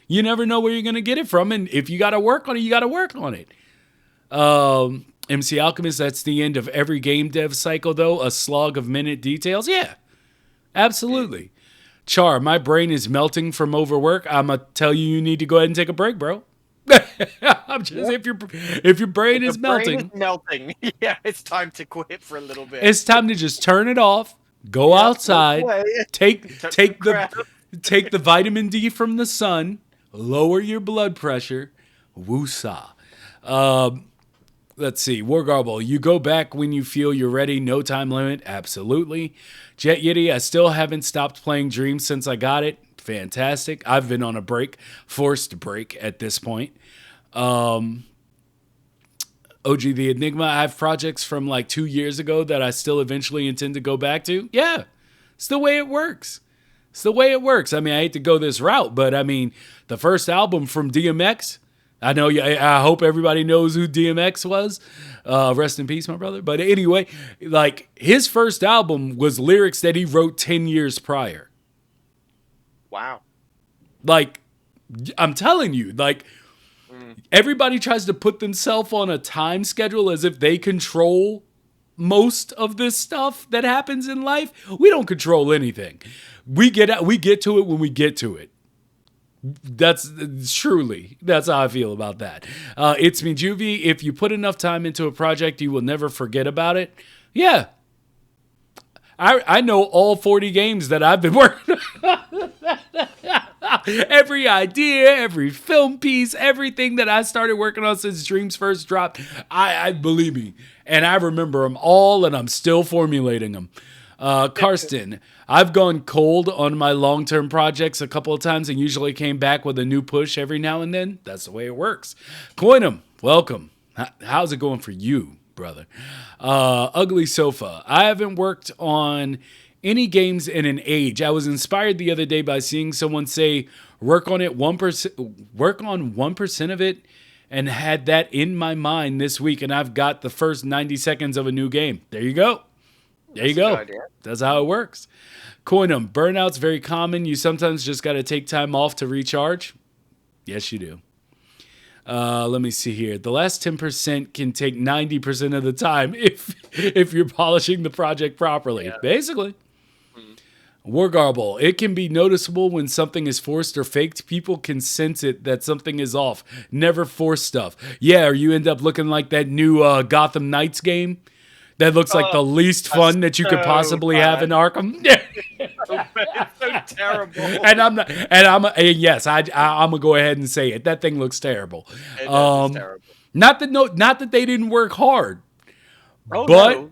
You never know where you're gonna get it from, and if you got to work on it, you got to work on it. MC Alchemist, that's the end of every game dev cycle, though. A slog of minute details. Yeah, absolutely. Char, my brain is melting from overwork. I'm going to tell you need to go ahead and take a break, bro. I'm just, if your brain is melting. Yeah, it's time to quit for a little bit. It's time to just turn it off, go outside, take the vitamin D from the sun, lower your blood pressure. Woosah. Let's see. Wargarble, you go back when you feel you're ready. No time limit. Absolutely. Jet Yeti, I still haven't stopped playing Dreams since I got it. fantastic. I've been on a break, forced break at this point. OG the Enigma, I have projects from like 2 years ago that I still eventually intend to go back to. Yeah, it's the way it works. It's the way it works. I mean, I hate to go this route, but I mean, the first album from DMX, I know, I hope everybody knows who DMX was. Rest in peace, my brother. But anyway, like his first album was lyrics that he wrote 10 years prior. Wow. Like, I'm telling you, like, everybody tries to put themselves on a time schedule as if they control most of this stuff that happens in life. We don't control anything. We get to it when we get to it. That's how I feel about that. It's me, Juvie. If you put enough time into a project, you will never forget about it. Yeah. I know all 40 games that I've been working on. Every idea, every film piece, everything that I started working on since Dreams first dropped, I believe me. And I remember them all, and I'm still formulating them. Karsten, I've gone cold on my long-term projects a couple of times and usually came back with a new push every now and then. That's the way it works. Coinum, welcome. How's it going for you, brother? Ugly Sofa. I haven't worked on any games in an age. I was inspired the other day by seeing someone say, work on 1% of it, and had that in my mind this week, and I've got the first 90 seconds of a new game. There you go. There you go. That's how it works. Coinum, burnout's very common. You sometimes just got to take time off to recharge. Yes, you do. Let me see here. The last 10% can take 90% of the time if you're polishing the project properly. Yeah. Basically. Wargarble, it can be noticeable when something is forced or faked. People can sense it that something is off. Never force stuff. Yeah, or you end up looking like that new Gotham Knights game that looks like the least fun that you could possibly have in Arkham. It's so terrible. And yes, I'm gonna go ahead and say it. That thing looks terrible. It is terrible. Not that they didn't work hard, but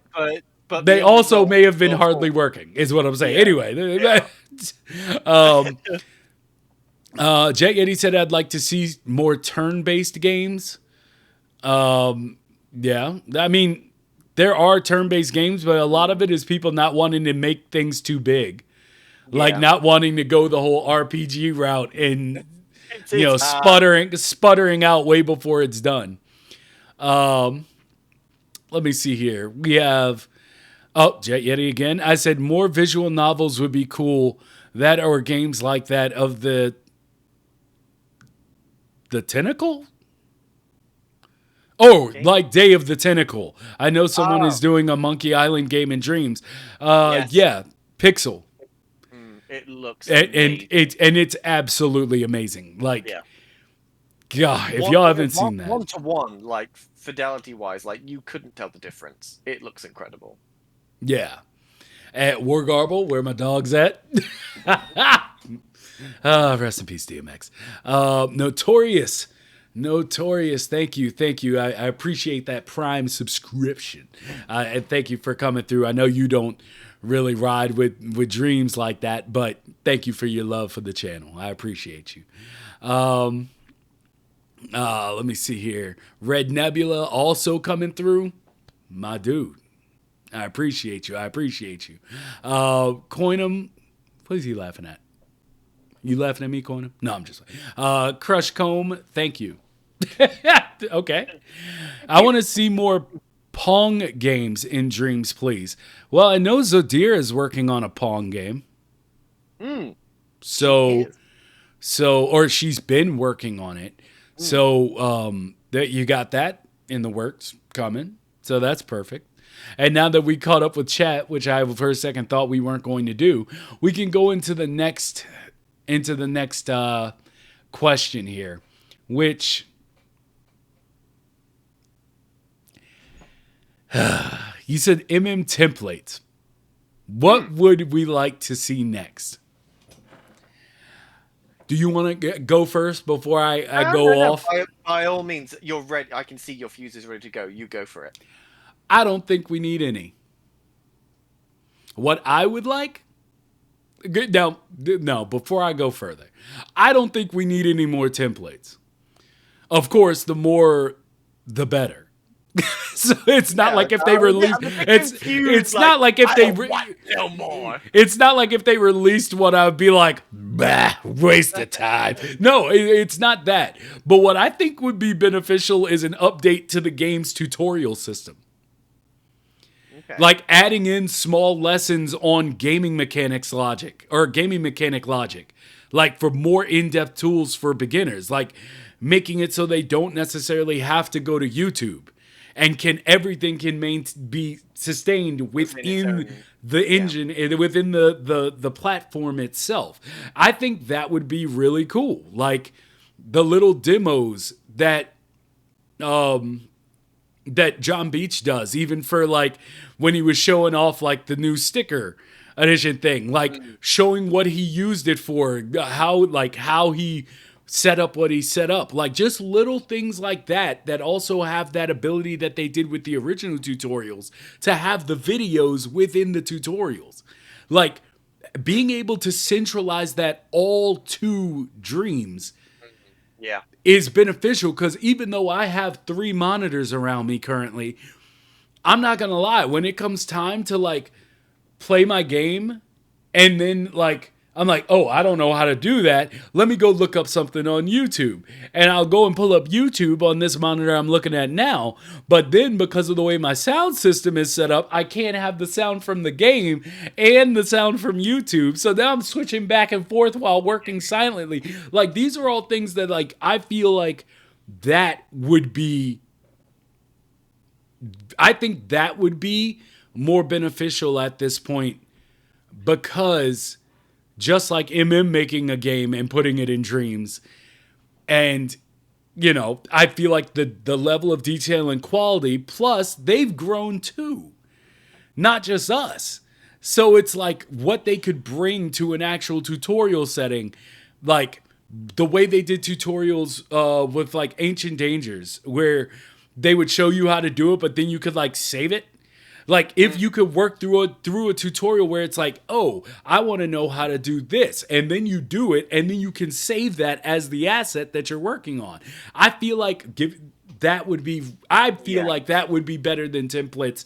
they also may have been hardly working, is what I'm saying. Yeah. Anyway, Jake Eddie said I'd like to see more turn-based games. Yeah, I mean, there are turn-based games, but a lot of it is people not wanting to make things too big, like not wanting to go the whole RPG route and sputtering out way before it's done. Let me see here. We have. Oh, Jet Yeti again. I said more visual novels would be cool. That or games like that of the Tentacle? Oh, okay. Like Day of the Tentacle. I know someone is doing a Monkey Island game in Dreams. Yes. Yeah, Pixel. It looks and it's absolutely amazing. Like, God, if y'all haven't seen that. 1-to-1, like fidelity-wise, like you couldn't tell the difference. It looks incredible. Yeah. At Wargarble, where my dog's at. Rest in peace, DMX. Notorious. Thank you. I appreciate that Prime subscription. And thank you for coming through. I know you don't really ride with Dreams like that, but thank you for your love for the channel. I appreciate you. Let me see here. Red Nebula also coming through. My dude. I appreciate you. Coinum, what is he laughing at? You laughing at me, Coinum? No, I'm just Crush Comb, thank you. Okay. I want to see more Pong games in Dreams, please. Well, I know Zodir is working on a Pong game. So, or she's been working on it. So, that you got that in the works coming. So that's perfect. And now that we caught up with chat, which I for a second thought we weren't going to do, we can go into the next question here, which you said templates. What would we like to see next? Do you want to go first before I go off? By all means, you're ready. I can see your fuse is ready to go. You go for it. I don't think we need any. What I would like Now, no, before I go further, I don't think we need any more templates. Of course, the more, the better. So it's not Yeah, like if they release I'm a bit confused. it's Like, not like if I they don't want no more. it's not like if they released one I would be like, bah, waste of time. No, it's not that. But what I think would be beneficial is an update to the game's tutorial system. Okay. Like adding in small lessons on gaming mechanics logic or gaming mechanic logic, like for more in-depth tools for beginners, like making it so they don't necessarily have to go to YouTube, and can everything can be sustained Within its within own. the Yeah. engine, within the platform itself. I think that would be really cool, like the little demos um that John Beach does, even for like when he was showing off like the new sticker edition thing, like Mm. showing what he used it for, how he set up what he set up, like just little things like that that also have that ability that they did with the original tutorials to have the videos within the tutorials, like being able to centralize that all to Dreams Yeah. is beneficial, because even though I have 3 monitors around me currently, I'm not gonna lie, when it comes time to like play my game, and then like I'm like, oh, I don't know how to do that. Let me go look up something on YouTube. And I'll go and pull up YouTube on this monitor I'm looking at now. But then because of the way my sound system is set up, I can't have the sound from the game and the sound from YouTube. So now I'm switching back and forth while working silently. Like these are all things that like I feel like that would be I think that would be more beneficial at this point, because just like making a game and putting it in Dreams, and I feel like the level of detail and quality, plus they've grown too, not just us. So it's like what they could bring to an actual tutorial setting, like the way they did tutorials with like Ancient Dangers, where they would show you how to do it, but then you could like save it. Like if Mm. you could work through a tutorial where it's like, oh, I want to know how to do this, and then you do it, and then you can save that as the asset that you're working on. I feel like I feel Yeah. like that would be better than templates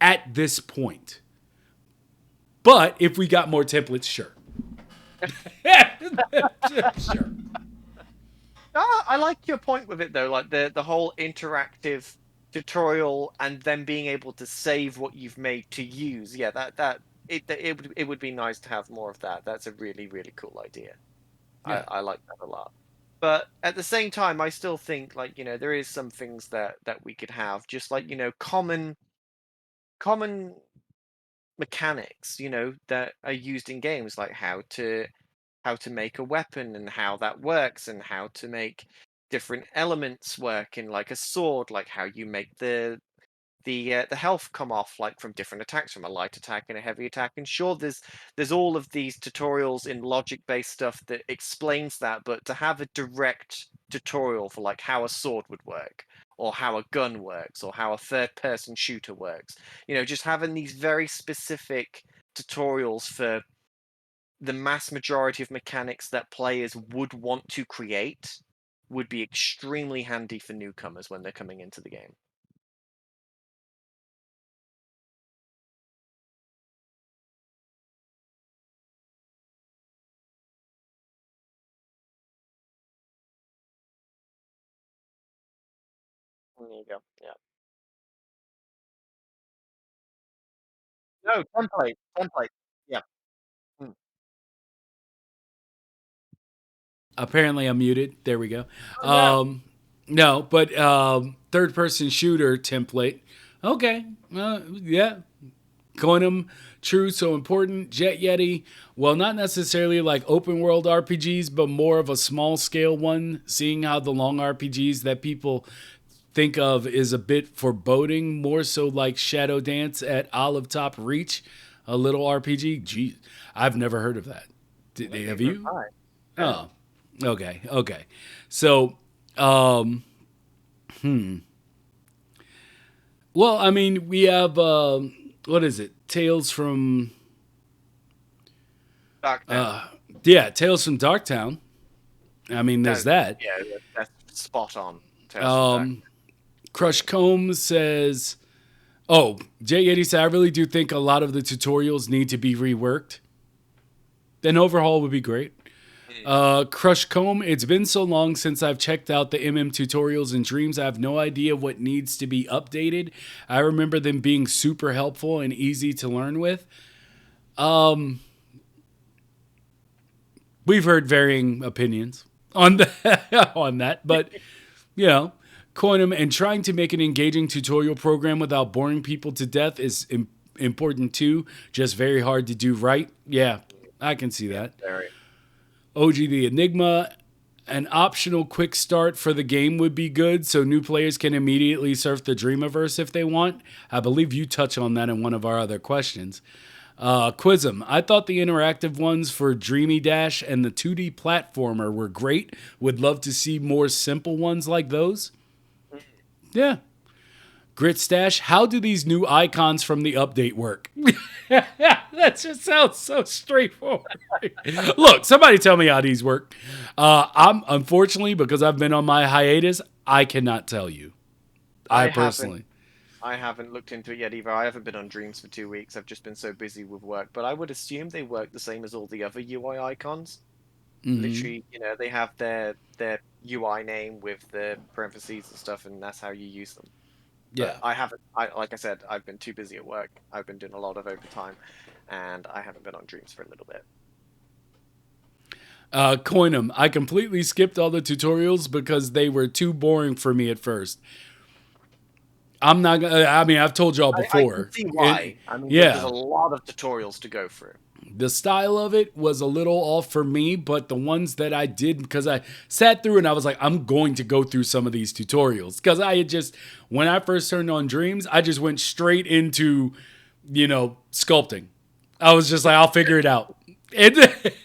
at this point. But if we got more templates, sure. Sure. Ah, I like your point with it though, like the whole interactive tutorial and then being able to save what you've made to use. Yeah, it would be nice to have more of that. That's a really really cool idea. I Yeah. I like that a lot. But at the same time, I still think like, there is some things that we could have, just like, common mechanics, that are used in games, like how to make a weapon and how that works, and how to make different elements work in like a sword, like how you make the health come off like from different attacks, from a light attack and a heavy attack. And sure, there's all of these tutorials in logic based stuff that explains that, but to have a direct tutorial for like how a sword would work, or how a gun works, or how a third person shooter works, just having these very specific tutorials for the mass majority of mechanics that players would want to create would be extremely handy for newcomers when they're coming into the game. There you go. Yeah. No, template, template. Yeah. Mm. Apparently I'm muted. There we go. Oh, no. No, but third person shooter template. Okay. Yeah. Quantum, true, so important. Jet Yeti, well, not necessarily like open world RPGs, but more of a small scale one, seeing how the long RPGs that people think of is a bit foreboding, more so like Shadow Dance at Olive Top Reach, a little RPG. Gee, I've never heard of that. Have Neither have you? I. No. Oh, okay, okay. So, um, well, I mean, we have what is it? Tales from Darktown. Yeah, Tales from Darktown. I mean, there's That that. yeah, that's spot on. Tales from Dark. Um, Crush Brilliant. Combs says, "Oh, J80 said I really do think a lot of the tutorials need to be reworked. An overhaul would be great." Mm. Crush Comb, it's been so long since I've checked out the MM tutorials and Dreams. I have no idea what needs to be updated. I remember them being super helpful and easy to learn with. Um, we've heard varying opinions on on that, but you know, Coinum and trying to make an engaging tutorial program without boring people to death is important too. Just very hard to do right. Yeah, I can see Yeah, that. very. OG the Enigma, an optional quick start for the game would be good so new players can immediately surf the Dreamiverse if they want. I believe you touch on that in one of our other questions. Quizm, I thought the interactive ones for Dreamy Dash and the 2D platformer were great. Would love to see more simple ones like those. Yeah. Grit Stash, how do these new icons from the update work? That just sounds so straightforward. Look, somebody tell me how these work. I'm unfortunately, because I've been on my hiatus, I cannot tell you. I I haven't personally. I haven't looked into it yet either. I haven't been on Dreams for 2 weeks. I've just been so busy with work. But I would assume they work the same as all the other UI icons. Hmm. Literally, they have their UI name with the parentheses and stuff, and that's how you use them. But Yeah. I haven't. I like I said, I've been too busy at work. I've been doing a lot of overtime, and I haven't been on Dreams for a little bit. Coinum, I completely skipped all the tutorials because they were too boring for me at first. I'm not gonna, I mean, I've told y'all I can before. see why. I mean, there's a Yeah. lot of tutorials to go through. The style of it was a little off for me, but the ones that I did, because I sat through and I was like, I'm going to go through some of these tutorials. Because I had just, when I first turned on Dreams, I just went straight into, sculpting. I was just like, I'll figure it out. And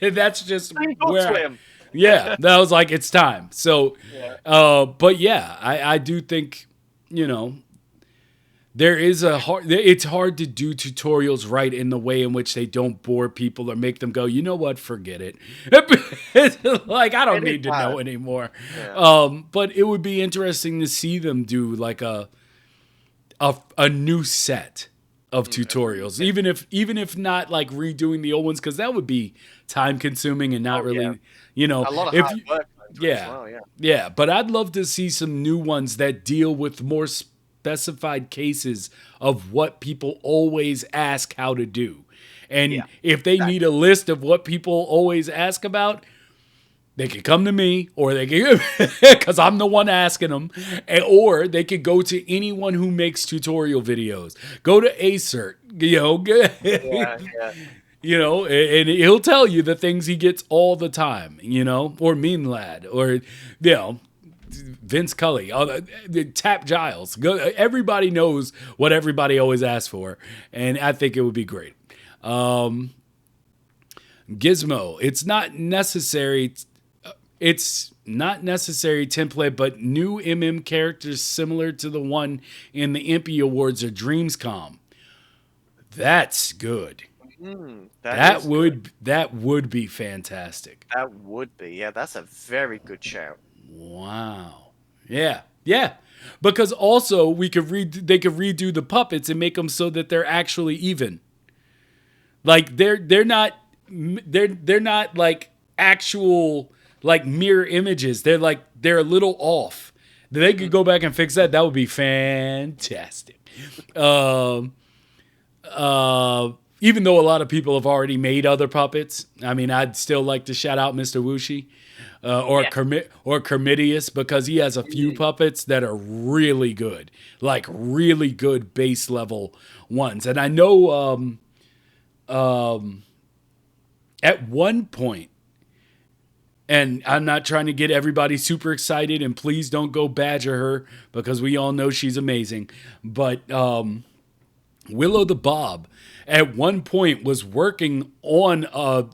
that's just Sink or where swim. yeah, that was like, it's time. So, Yeah. but yeah, I do think, you know, there is a hard. It's hard to do tutorials right in the way in which they don't bore people or make them go, you know what, forget it. Like I don't It is need to hard. know anymore. Yeah. But it would be interesting to see them do like a new set of Agreed. tutorials, even if not like redoing the old ones, because that would be time consuming and not Oh yeah. really, you know, A lot of if hard you, work went into it as yeah, well. Yeah. yeah. But I'd love to see some new ones that deal with more specified cases of what people always ask how to do. And Yeah. if they need a Exactly. list of what people always ask about, they could come to me, or they could, because I'm the one asking them, or they could go to anyone who makes tutorial videos. Go to Acert, Yeah. Yeah. and he'll tell you the things he gets all the time, or Mean Lad, or Vince Cully, Tap Giles. Everybody knows what everybody always asks for, and I think it would be great. Gizmo, it's not necessary template, but new MM characters similar to the one in the Impy Awards or Dreamscom. That's good. That is good. That would be fantastic. That would be. Yeah. That's a very good shout. Wow. Yeah. Yeah. Because also they could redo the puppets and make them so that they're actually even. Like they're not like actual like mirror images. They're a little off. They could go back and fix that. That would be fantastic. Um even though a lot of people have already made other puppets, I mean, I'd still like to shout out Mr. Wushi Yeah. or Kermitius, because he has a few Mm. puppets that are really good, like really good base level ones. And I know at one point, and I'm not trying to get everybody super excited, and please don't go badger her because we all know she's amazing, but Willow the Bob at one point was working on a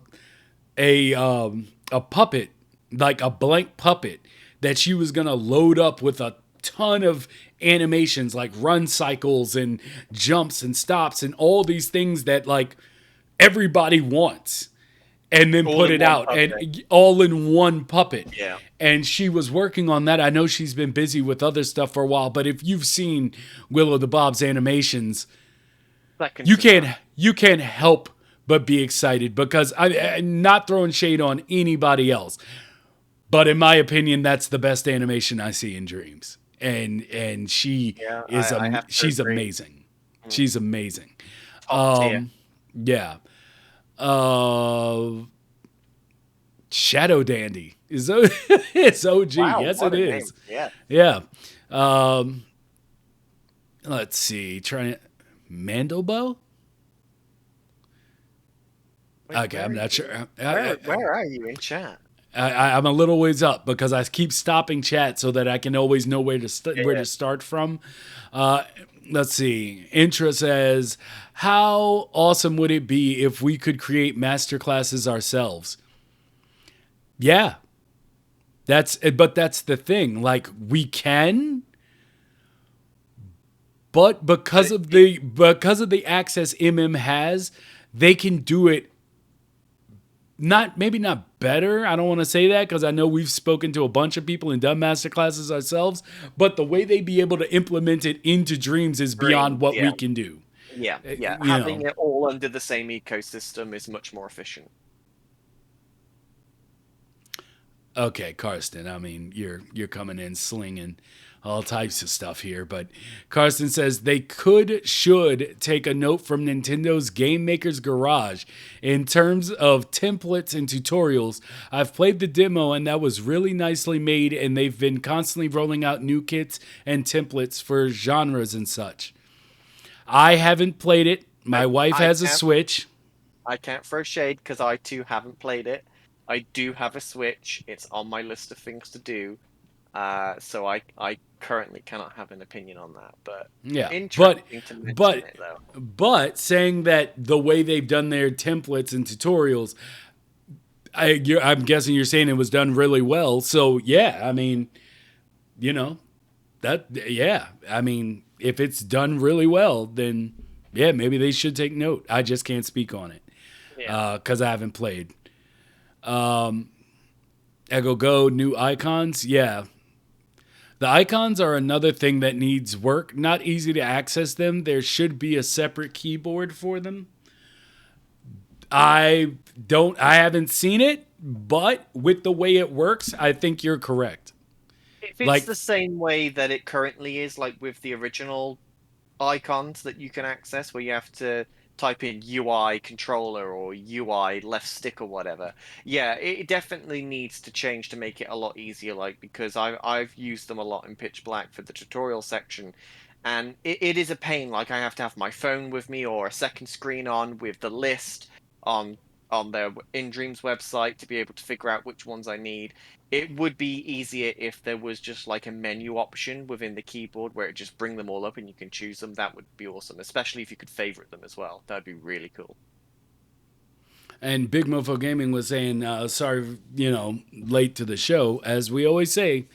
puppet, like a blank puppet that she was gonna load up with a ton of animations like run cycles and jumps and stops and all these things that like everybody wants. and then All put in it one out puppet. and all in one puppet. Yeah, And she was working on that. I know she's been busy with other stuff for a while, but if you've seen Willow the Bob's animations, second you to none. can't help but be excited because I'm not throwing shade on anybody else, but in my opinion, that's the best animation I see in Dreams, and she Yeah, is I have to she's agree. amazing. Mm. She's amazing. Top tier. Yeah. Uh, Shadow Dandy is it's OG. Wow, Yes, what it a name. is. Yeah. Yeah. Um, let's see. Trying to Mandelbo. Wait, Okay, where I'm are not you? sure. Where are you in chat? I'm a little ways up because I keep stopping chat so that I can always know where to where Yeah. to start from. Uh, let's see. Intra says, "How awesome would it be if we could create master classes ourselves?" Yeah, that's the thing. Like we can, but But because of the access MM has, they can do it not maybe not better. I don't want to say that because I know we've spoken to a bunch of people and done master classes ourselves, but the way they be able to implement it into Dreams is beyond Dreams, what yeah. we can do. Yeah, yeah. You Having know. it all under the same ecosystem is much more efficient. Okay, Karsten. I mean, you're coming in slinging all types of stuff here, but Karsten says they should take a note from Nintendo's Game Maker's Garage in terms of templates and tutorials. I've played the demo and that was really nicely made, and they've been constantly rolling out new kits and templates for genres and such. I haven't played it. My I wife I has a can't Switch. I can't throw shade because I too haven't played it. I do have a Switch. It's on my list of things to do. So I currently cannot have an opinion on that, but Yeah, interesting to mention but it though. but saying that the way they've done their templates and tutorials, I'm guessing you're saying it was done really well. So yeah, I mean, you know that yeah, I mean, if it's done really well, then yeah, maybe they should take note. I just can't speak on it Yeah. because I haven't played. Ego Go new icons, yeah. The icons are another thing that needs work. Not easy to access them. There should be a separate keyboard for them. I haven't seen it, but with the way it works, I think you're correct. If it's Like, the same way that it currently is, like with the original icons that you can access, where you have to type in UI controller or UI left stick or whatever. Yeah, it definitely needs to change to make it a lot easier. Like because I've used them a lot in Pitch Black for the tutorial section, and it is a pain. Like I have to have my phone with me or a second screen on with the list on on their In Dreams website to be able to figure out which ones I need. It would be easier if there was just like a menu option within the keyboard where it just bring them all up and you can choose them. That would be awesome, especially if you could favorite them as well. That'd be really cool. and Big Mofo Gaming was saying, sorry, late to the show. As we always say,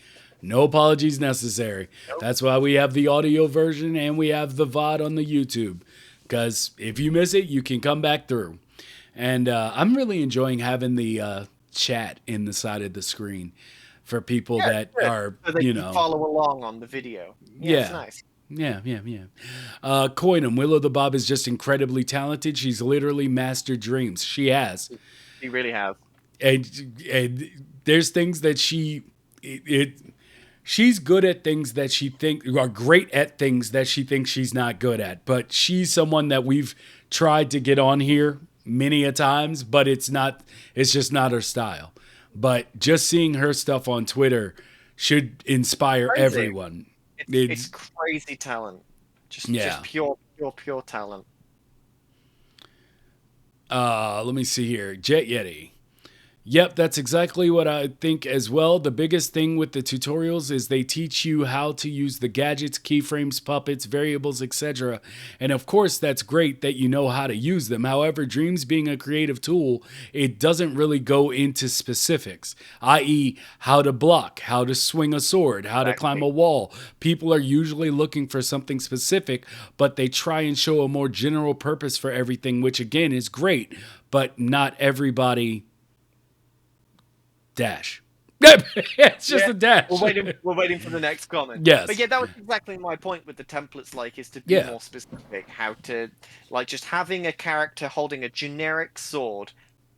no apologies necessary. Nope. That's why we have the audio version and we have the VOD on the YouTube. Because if you miss it, you can come back through. And I'm really enjoying having the chat in the side of the screen for people Yeah, that good. are, So they can follow along on the video. Yeah, it's yeah. nice. Yeah. Coinum, Willow the Bob is just incredibly talented. She's literally mastered dreams. She has. You really have. And there's things that she's good at things that she think are great at things that she thinks she's not good at. But she's someone that we've tried to get on here many a times, but it's just not her style. But just seeing her stuff on Twitter should inspire Crazy. everyone. It's crazy talent. Just Yeah. pure talent. Let me see here. Jet Yeti. Yep, that's exactly what I think as well. The biggest thing with the tutorials is they teach you how to use the gadgets, keyframes, puppets, variables, etc. And of course, that's great that you know how to use them. However, Dreams being a creative tool, it doesn't really go into specifics, i.e., how to block, how to swing a sword, how to climb Exactly. a wall. People are usually looking for something specific, but they try and show a more general purpose for everything, which again is great, but not everybody Dash. It's just Yeah, a dash. we're waiting for the next comment. But Yes. yeah, that was exactly my point with the templates, like, is to be Yeah. more specific, how to, like, just having a character holding a generic sword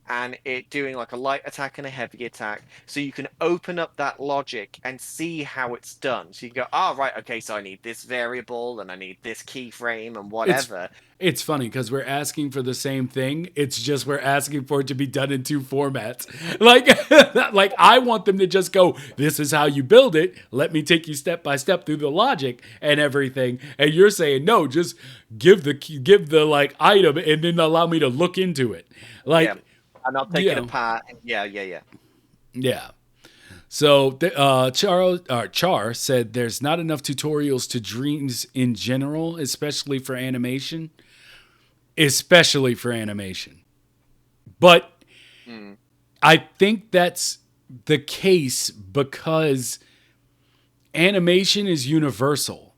and it doing like a light attack and a heavy attack, so you can open up that logic and see how it's done. So you go, oh right, okay, so I need this variable and I need this keyframe and It's whatever. it's funny because we're asking for the same thing. It's just we're asking for it to be done in two formats. Like, like I want them to just go, "This is how you build it. Let me take you step by step through the logic and everything." And you're saying, "No, just give the like item and then allow me to look into it." Yeah, Like, and I'll take you it know, apart. And yeah. yeah. So Char said there's not enough tutorials to Dreams in general, especially for animation. Especially for animation. But Mm. I think that's the case because animation is universal.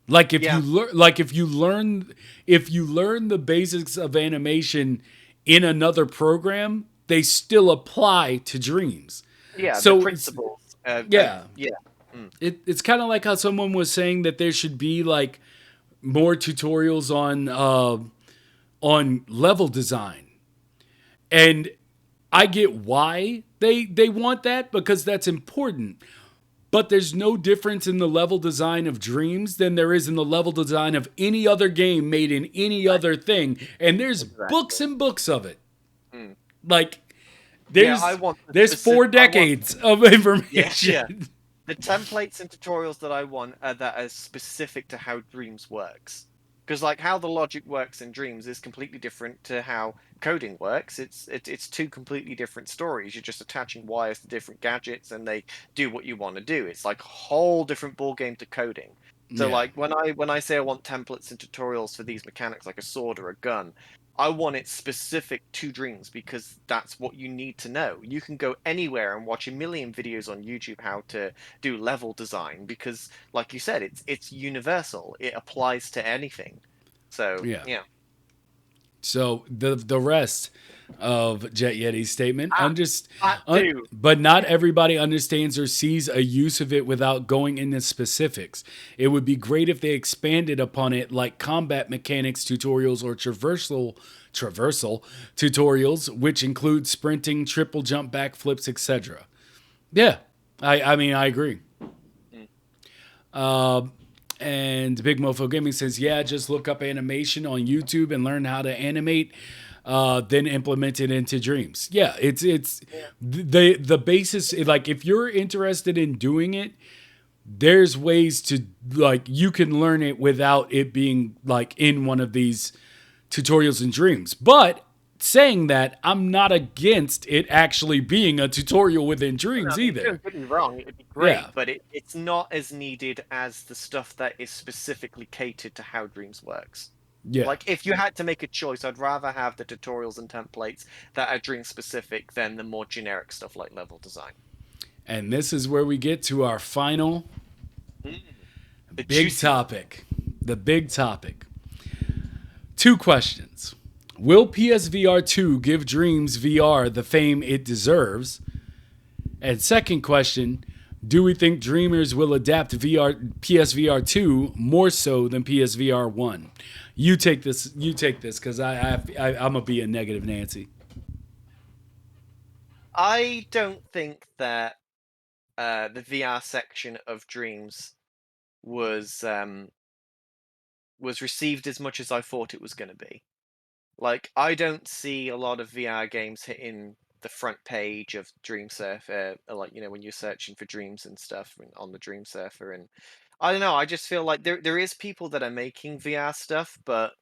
Like if you Yeah, learn if you learn the basics of animation in another program, they still apply to Dreams. yeah, the So it's principles. yeah, Yeah. Mm. it's kind of like how someone was saying that there should be like more tutorials on level design. And I get why they want that because that's important. But there's no difference in the level design of Dreams than there is in the level design of any other game made in any Right. other thing. And there's books Exactly. and books of it. Mm. Like Yeah, I want the there's specific. four decades of Yeah. information. The templates and tutorials that I want are that are specific to how Dreams works. Because like how the logic works in Dreams is completely different to how coding works. It's two completely different stories. You're just attaching wires to different gadgets and they do what you want to do. It's like a whole different ball game to coding. So Yeah. like when I say I want templates and tutorials for these mechanics like a sword or a gun, I want it specific to Dreams because that's what you need to know. You can go anywhere and watch a million videos on YouTube how to do level design because, like you said, it's universal. It applies to anything. So Yeah. yeah. So the rest of Jet Yeti's statement, Ah, that too. but not everybody understands or sees a use of it without going into specifics. It would be great if they expanded upon it, like combat mechanics tutorials or traversal tutorials, which include sprinting, triple jump, backflips, etc. Yeah, I mean I agree. Mm. And Big Mofo Gaming says, yeah, just look up animation on YouTube and learn how to animate, then implement it into Dreams. Yeah, it's Yeah. the basis. Like if you're interested in doing it, there's ways to like you can learn it without it being like in one of these tutorials and Dreams. But saying that, I'm not against it actually being a tutorial within No, Dreams don't either. get me wrong, it'd be Yeah, great, but it's not as needed as the stuff that is specifically catered to how Dreams works. yeah. Like, if you had to make a choice, I'd rather have the tutorials and templates that are Dream specific than the more generic stuff like level design. And this is where we get to our final Mm. The big juicy one. topic. The big topic. Two questions. Will PSVR2 give Dreams VR the fame it deserves? And second question, do we think Dreamers will adapt PSVR2 more so than PSVR1? You take this. You take this because I'm gonna be a negative Nancy. I don't think that the VR section of Dreams was was received as much as I thought it was going to be. Like, I don't see a lot of VR games hitting the front page of Dream Surfer, like when you're searching for dreams and stuff on the Dream Surfer, and I don't know. I just feel like there is people that are making VR stuff, but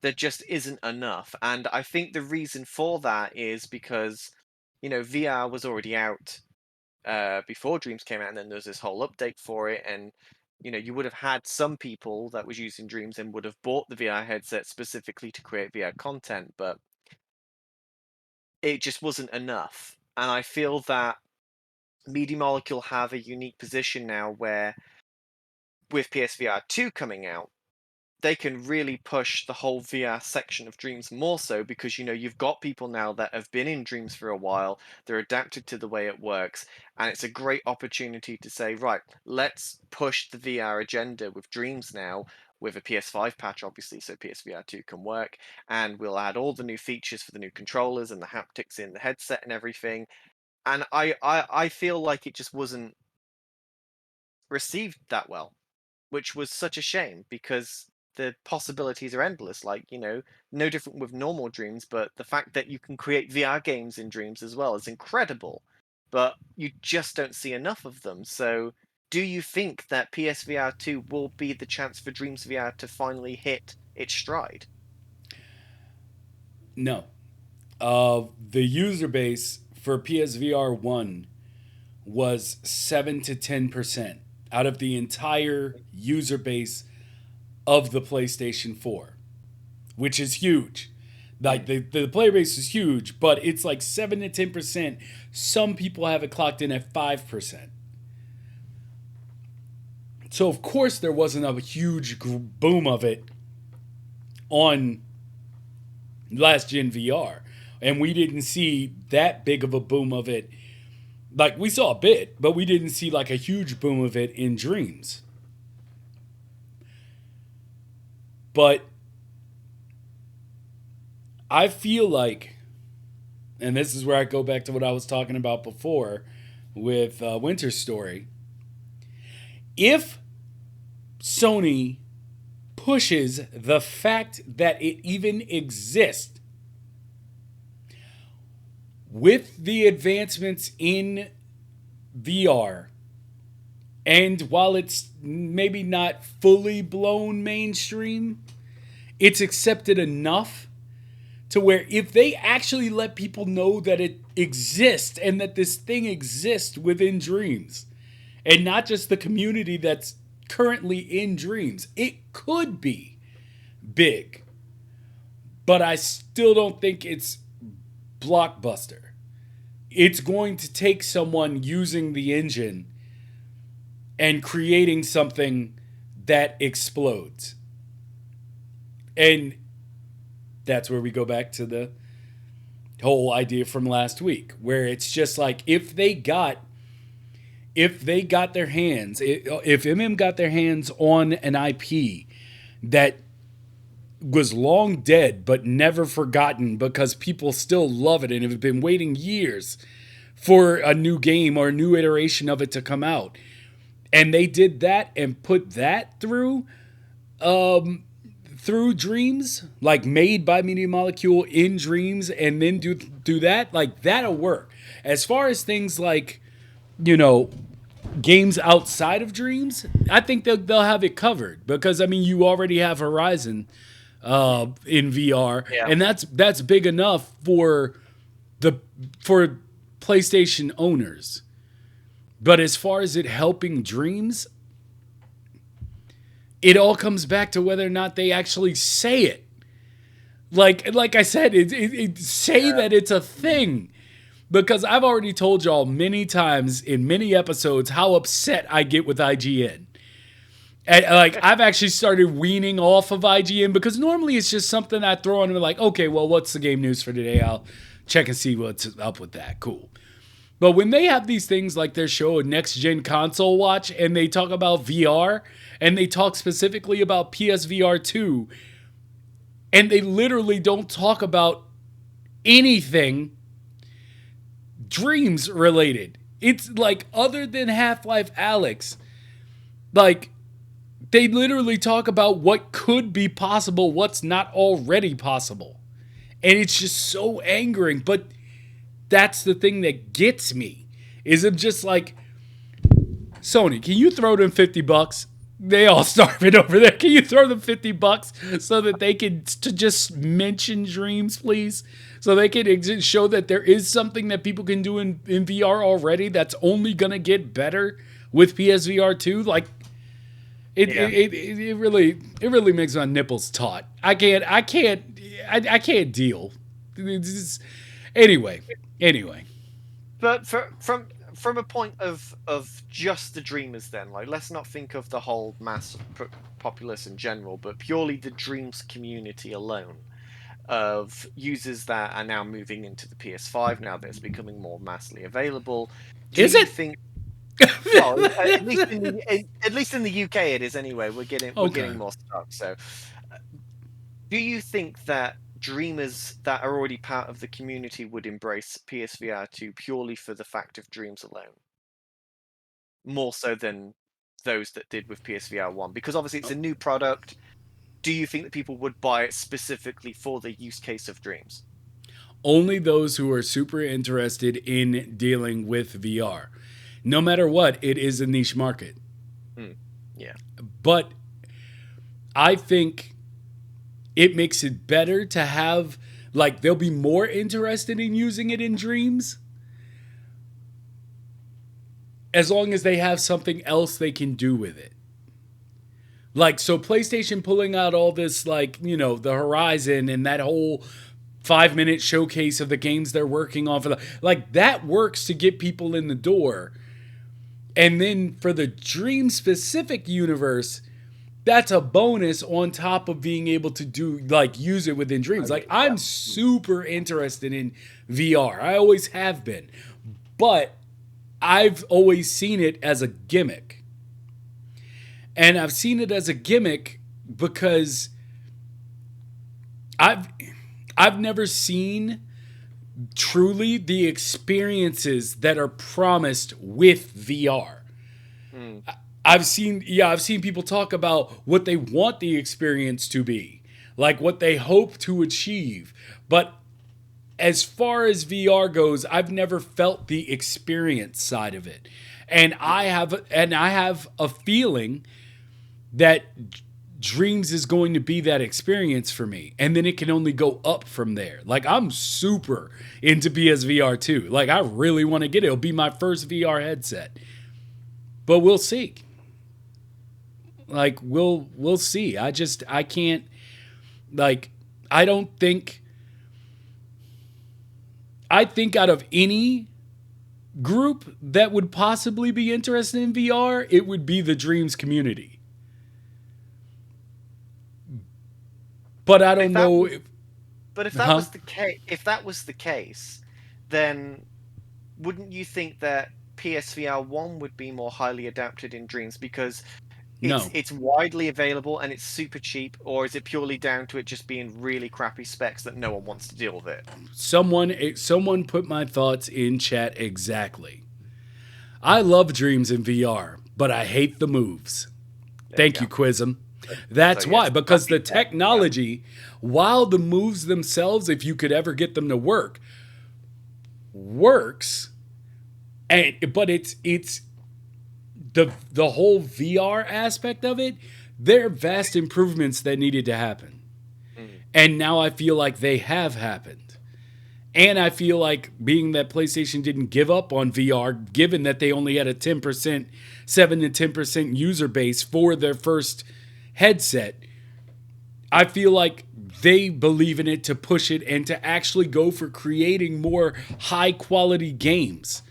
there just isn't enough. And I think the reason for that is because VR was already out before Dreams came out, and then there's this whole update for it, and you would have had some people that was using Dreams and would have bought the VR headset specifically to create VR content, but it just wasn't enough. And I feel that Media Molecule have a unique position now where with PSVR 2 coming out, they can really push the whole VR section of Dreams more so because you've got people now that have been in Dreams for a while, they're adapted to the way it works, and it's a great opportunity to say, right, let's push the VR agenda with Dreams now with a PS5 patch, obviously, so PSVR2 can work, and we'll add all the new features for the new controllers and the haptics in the headset and everything. And I feel like it just wasn't received that well, which was such a shame because the possibilities are endless. Like, no different with normal Dreams, but the fact that you can create VR games in Dreams as well is incredible. But you just don't see enough of them. So, do you think that PSVR 2 will be the chance for Dreams VR to finally hit its stride? No. The user base for PSVR 1 was 7 to 10% out of the entire user base of the PlayStation 4, which is huge. Like Mm. the player base is huge, but it's like 7 to 10%. Some people have it clocked in at 5%. So, of course, there wasn't a huge boom of it on last gen VR. And we didn't see that big of a boom of it. Like, we saw a bit, but we didn't see like a huge boom of it in Dreams. But I feel like, and this is where I go back to what I was talking about before with Winter Story. If Sony pushes the fact that it even exists with the advancements in VR, and while it's maybe not fully blown mainstream, it's accepted enough to where if they actually let people know that it exists and that this thing exists within Dreams, and not just the community that's currently in Dreams, it could be big. But I still don't think it's blockbuster. It's going to take someone using the engine and creating something that explodes. And that's where we go back to the whole idea from last week, where it's just like if they got their hands, if MM got their hands on an IP that was long dead but never forgotten because people still love it and have been waiting years for a new game or a new iteration of it to come out, and they did that and put that through Dreams, like made by Media Molecule in Dreams, and then do that, like that'll work. As far as things like, you know, games outside of Dreams, I think they'll have it covered because I mean you already have Horizon in VR, Yeah. and that's big enough for PlayStation owners. But as far as it helping Dreams, it all comes back to whether or not they actually say it. Like I said, say Yeah. that it's a thing. Because I've already told y'all many times in many episodes how upset I get with IGN. And, like, I've actually started weaning off of IGN because normally it's just something I throw on and be like, okay, well, what's the game news for today? I'll check and see what's up with that. Cool. But when they have these things like their show, Next Gen Console Watch, and they talk about VR, and they talk specifically about PSVR2, and they literally don't talk about anything Dreams related. It's like, other than Half-Life Alyx, like, they literally talk about what could be possible, what's not already possible. And it's just so angering. But that's the thing that gets me. Is I'm just like, Sony, can you throw them $50? They all starving over there. Can you throw them $50 so that they can to just mention Dreams, please? So they can show that there is something that people can do in VR already that's only gonna get better with PSVR 2. Like Yeah. it really makes my nipples taut. I can't deal. Anyway, anyway. But from a point of just the dreamers, then, like, let's not think of the whole mass populace in general, but purely the Dreams community alone of users that are now moving into the PS5 now that it's becoming more massively available. Do Is you it? think? Well, at least in at least in the UK it is anyway. We're getting Okay. more stuff. So, do you think that dreamers that are already part of the community would embrace PSVR2 purely for the fact of dreams alone, more so than those that did with PSVR1? Because obviously it's a new product. Do you think that people would buy it specifically for the use case of dreams? Only those who are super interested in dealing with VR. No matter what, it is a niche market. Hmm. Yeah. But I think it makes it better to have, like, they'll be more interested in using it in dreams as long as they have something else they can do with it. Like, so PlayStation pulling out all this, like, the Horizon and that whole 5 minute showcase of the games they're working on for like, that works to get people in the door. And then for the dream specific universe, that's a bonus on top of being able to do, like, use it within dreams. Like, Yeah. I'm super interested in VR. I always have been. But I've always seen it as a gimmick. And I've seen it as a gimmick because I've I've never seen truly the experiences that are promised with VR. Hmm. I've seen people talk about what they want the experience to be, like what they hope to achieve. But as far as VR goes, I've never felt the experience side of it. And I have a feeling that Dreams is going to be that experience for me. And then it can only go up from there. Like, I'm super into PSVR 2. Like, I really want to get it. It'll be my first VR headset. But we'll see. Like, we'll see. I can't, like, I don't think I think out of any group that would possibly be interested in VR, it would be the Dreams community. But I If don't that know was, if, but huh? if that was the case, then wouldn't you think that PSVR1 would be more highly adapted in Dreams because it's No. it's widely available and it's super cheap, or is it purely down to it just being really crappy specs that no one wants to deal with it? Someone put my thoughts in chat exactly. I love Dreams in VR, but I hate the moves. There you Thank you, go. Quism. So That's yeah, why, it's because crappy the tech. Yeah. technology, while the moves themselves, if you could ever get them to work, works, but it's the whole VR aspect of it. There are vast improvements that needed to happen, Mm. and now I feel like they have happened. And I feel like, being that PlayStation didn't give up on VR, given that they only had a 10%, 7 to 10% user base for their first headset, I feel like they believe in it to push it and to actually go for creating more high quality games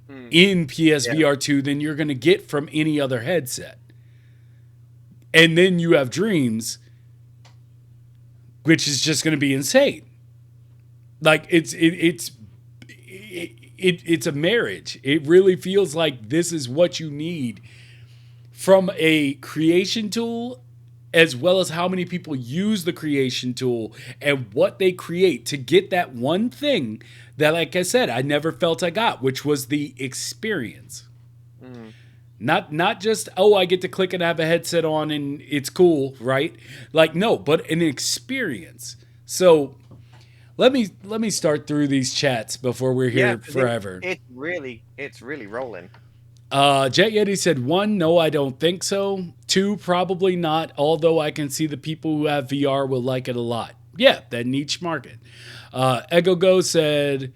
Mm. in Yeah. PSVR 2 than you're going to get from any other headset. And then you have Dreams, which is just going to be insane. Like, it's a marriage. It really feels like this is what you need from a creation tool, as well as how many people use the creation tool and what they create to get that one thing that, like I said, I never felt I got, which was the experience. Mm. Not just, oh, I get to click and have a headset on and it's cool, right? Like, no, but an experience. So let me start through these chats before we're Yeah, here because forever. it's really rolling. Jet Yeti said, one, no, I don't think so. Two, probably not, although I can see the people who have VR will like it a lot. Yeah, that niche market. Ego Go said,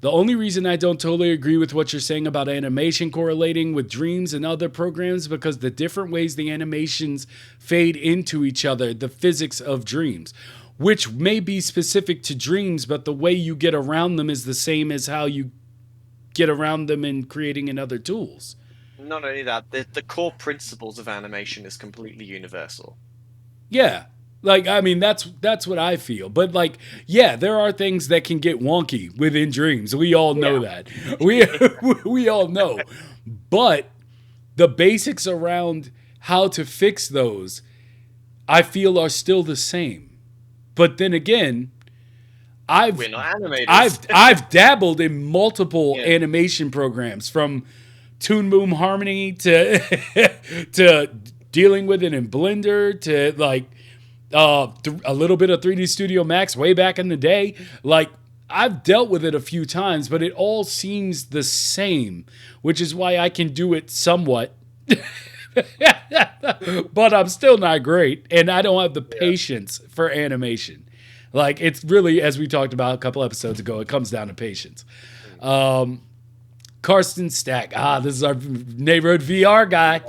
the only reason I don't totally agree with what you're saying about animation correlating with dreams and other programs because the different ways the animations fade into each other, the physics of dreams, which may be specific to dreams, but the way you get around them is the same as how you get around them in creating in other tools. not only that, the core principles of animation is completely universal. Yeah. Like I mean that's what I feel. But like yeah, there are things that can get wonky within dreams. We all know Yeah. that. We we all know. But the basics around how to fix those I feel are still the same. But then again, I've We're not animators. I've dabbled in multiple Yeah. animation programs from Toon Boom Harmony to to dealing with it in Blender to like a little bit of 3D Studio Max way back in the day. Like I've dealt with it a few times, but it all seems the same, which is why I can do it somewhat. But I'm still not great, and I don't have the Yeah. patience for animation. Like it's really, as we talked about a couple episodes ago, it comes down to patience. Karsten Stack. This is our neighborhood VR guy.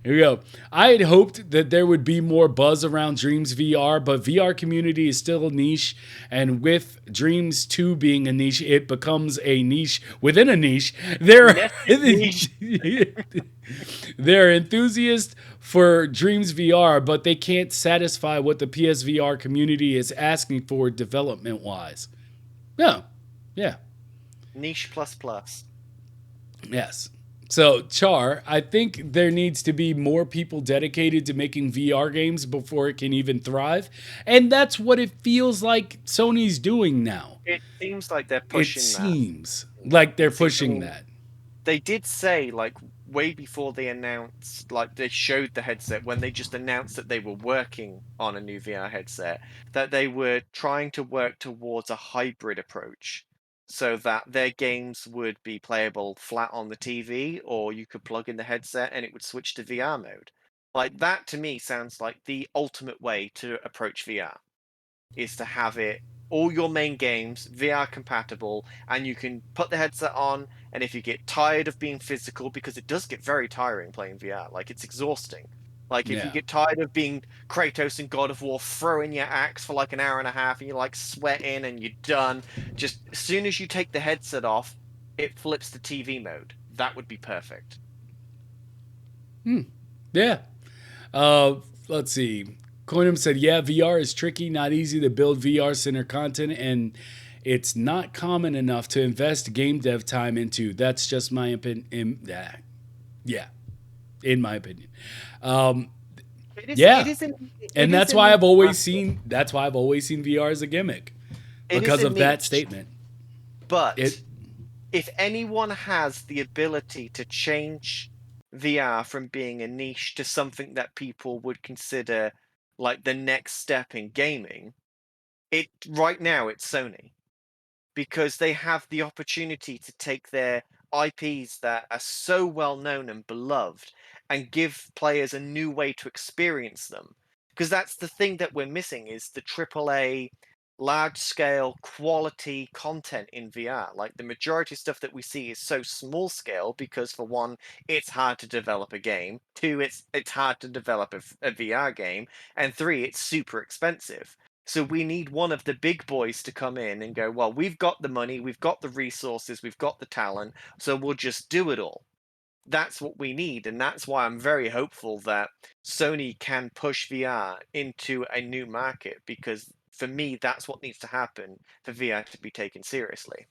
Here we go. I had hoped that there would be more buzz around Dreams VR, but VR community is still a niche, and with Dreams 2 being a niche, it becomes a niche within a niche. Niche. They're enthusiasts for Dreams VR, but they can't satisfy what the PSVR community is asking for development wise. Yeah. Yeah. Niche plus plus. Yes. So, Char, I think there needs to be more people dedicated to making VR games before it can even thrive. And that's what it feels like Sony's doing now. It seems like they're It pushing that. seems like they're It seems, I pushing mean, that. they did say like way before they announced, like they showed the headset when they just announced that they were working on a new VR headset, that they were trying to work towards a hybrid approach so that their games would be playable flat on the TV, or you could plug in the headset and it would switch to VR mode. Like that to me sounds like the ultimate way to approach VR, is to have it all your main games VR compatible, and you can put the headset on. And if you get tired of being physical, because it does get very tiring playing VR, like it's exhausting. Like if you Yeah. get tired of being Kratos in God of War, throwing your axe for like an hour and a half, and you're like sweating and you're done. Just as soon as you take the headset off, it flips to TV mode. That would be perfect. Yeah. Let's see. Coinum said, yeah, VR is tricky, not easy to build VR center content, and it's not common enough to invest game dev time into. That's just my opinion. Yeah, in my opinion. It is. It Yeah, is. and It is that's a why niche I've always market. seen VR as a gimmick It is because a of that niche, statement. It but if anyone has the ability to change VR from being a niche to something that people would consider like the next step in gaming, it right now it's Sony, because they have the opportunity to take their IPs that are so well known and beloved and give players a new way to experience them. Because that's the thing that we're missing, is the AAA large scale quality content in VR. Like the majority of stuff that we see is so small scale because, for one, it's hard to develop a game. Two, it's hard to develop a VR game, and three, it's super expensive. So we need one of the big boys to come in and go, well, we've got the money, we've got the resources, we've got the talent, so we'll just do it all. That's what we need. And that's why I'm very hopeful that Sony can push VR into a new market, because for me, that's what needs to happen for VR to be taken seriously.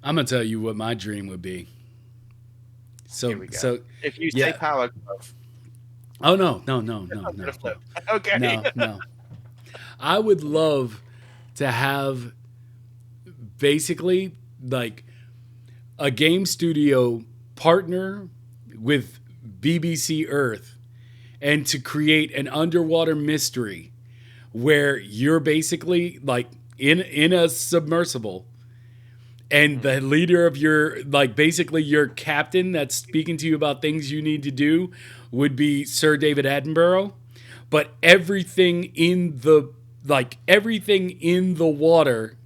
I'm gonna tell you what my dream would be. Here So we go. so If you say yeah. power glove, Oh no no no no I'm no gonna no flip. Okay. no no. I would love to have basically like a game studio partner with BBC Earth and to create an underwater mystery where you're basically like in a submersible and Mhm. the leader of your like basically your captain that's speaking to you about things you need to do would be Sir David Attenborough, but everything in the water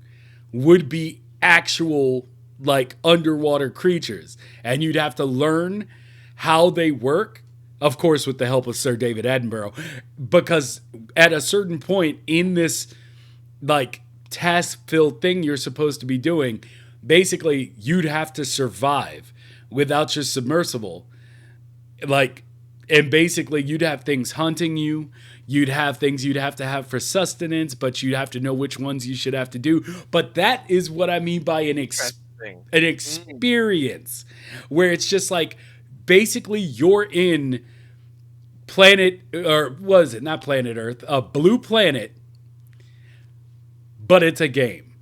would be actual like underwater creatures, and you'd have to learn how they work, of course with the help of Sir David Attenborough, because at a certain point in this like task filled thing you're supposed to be doing, basically you'd have to survive without your submersible. Like, and basically you'd have things hunting you. You'd have things you'd have to have for sustenance, but you'd have to know which ones you should have to do. But that is what I mean by Interesting. an Mm, experience, where it's just like basically you're in planet, or was it not planet Earth, a blue planet, but it's a game.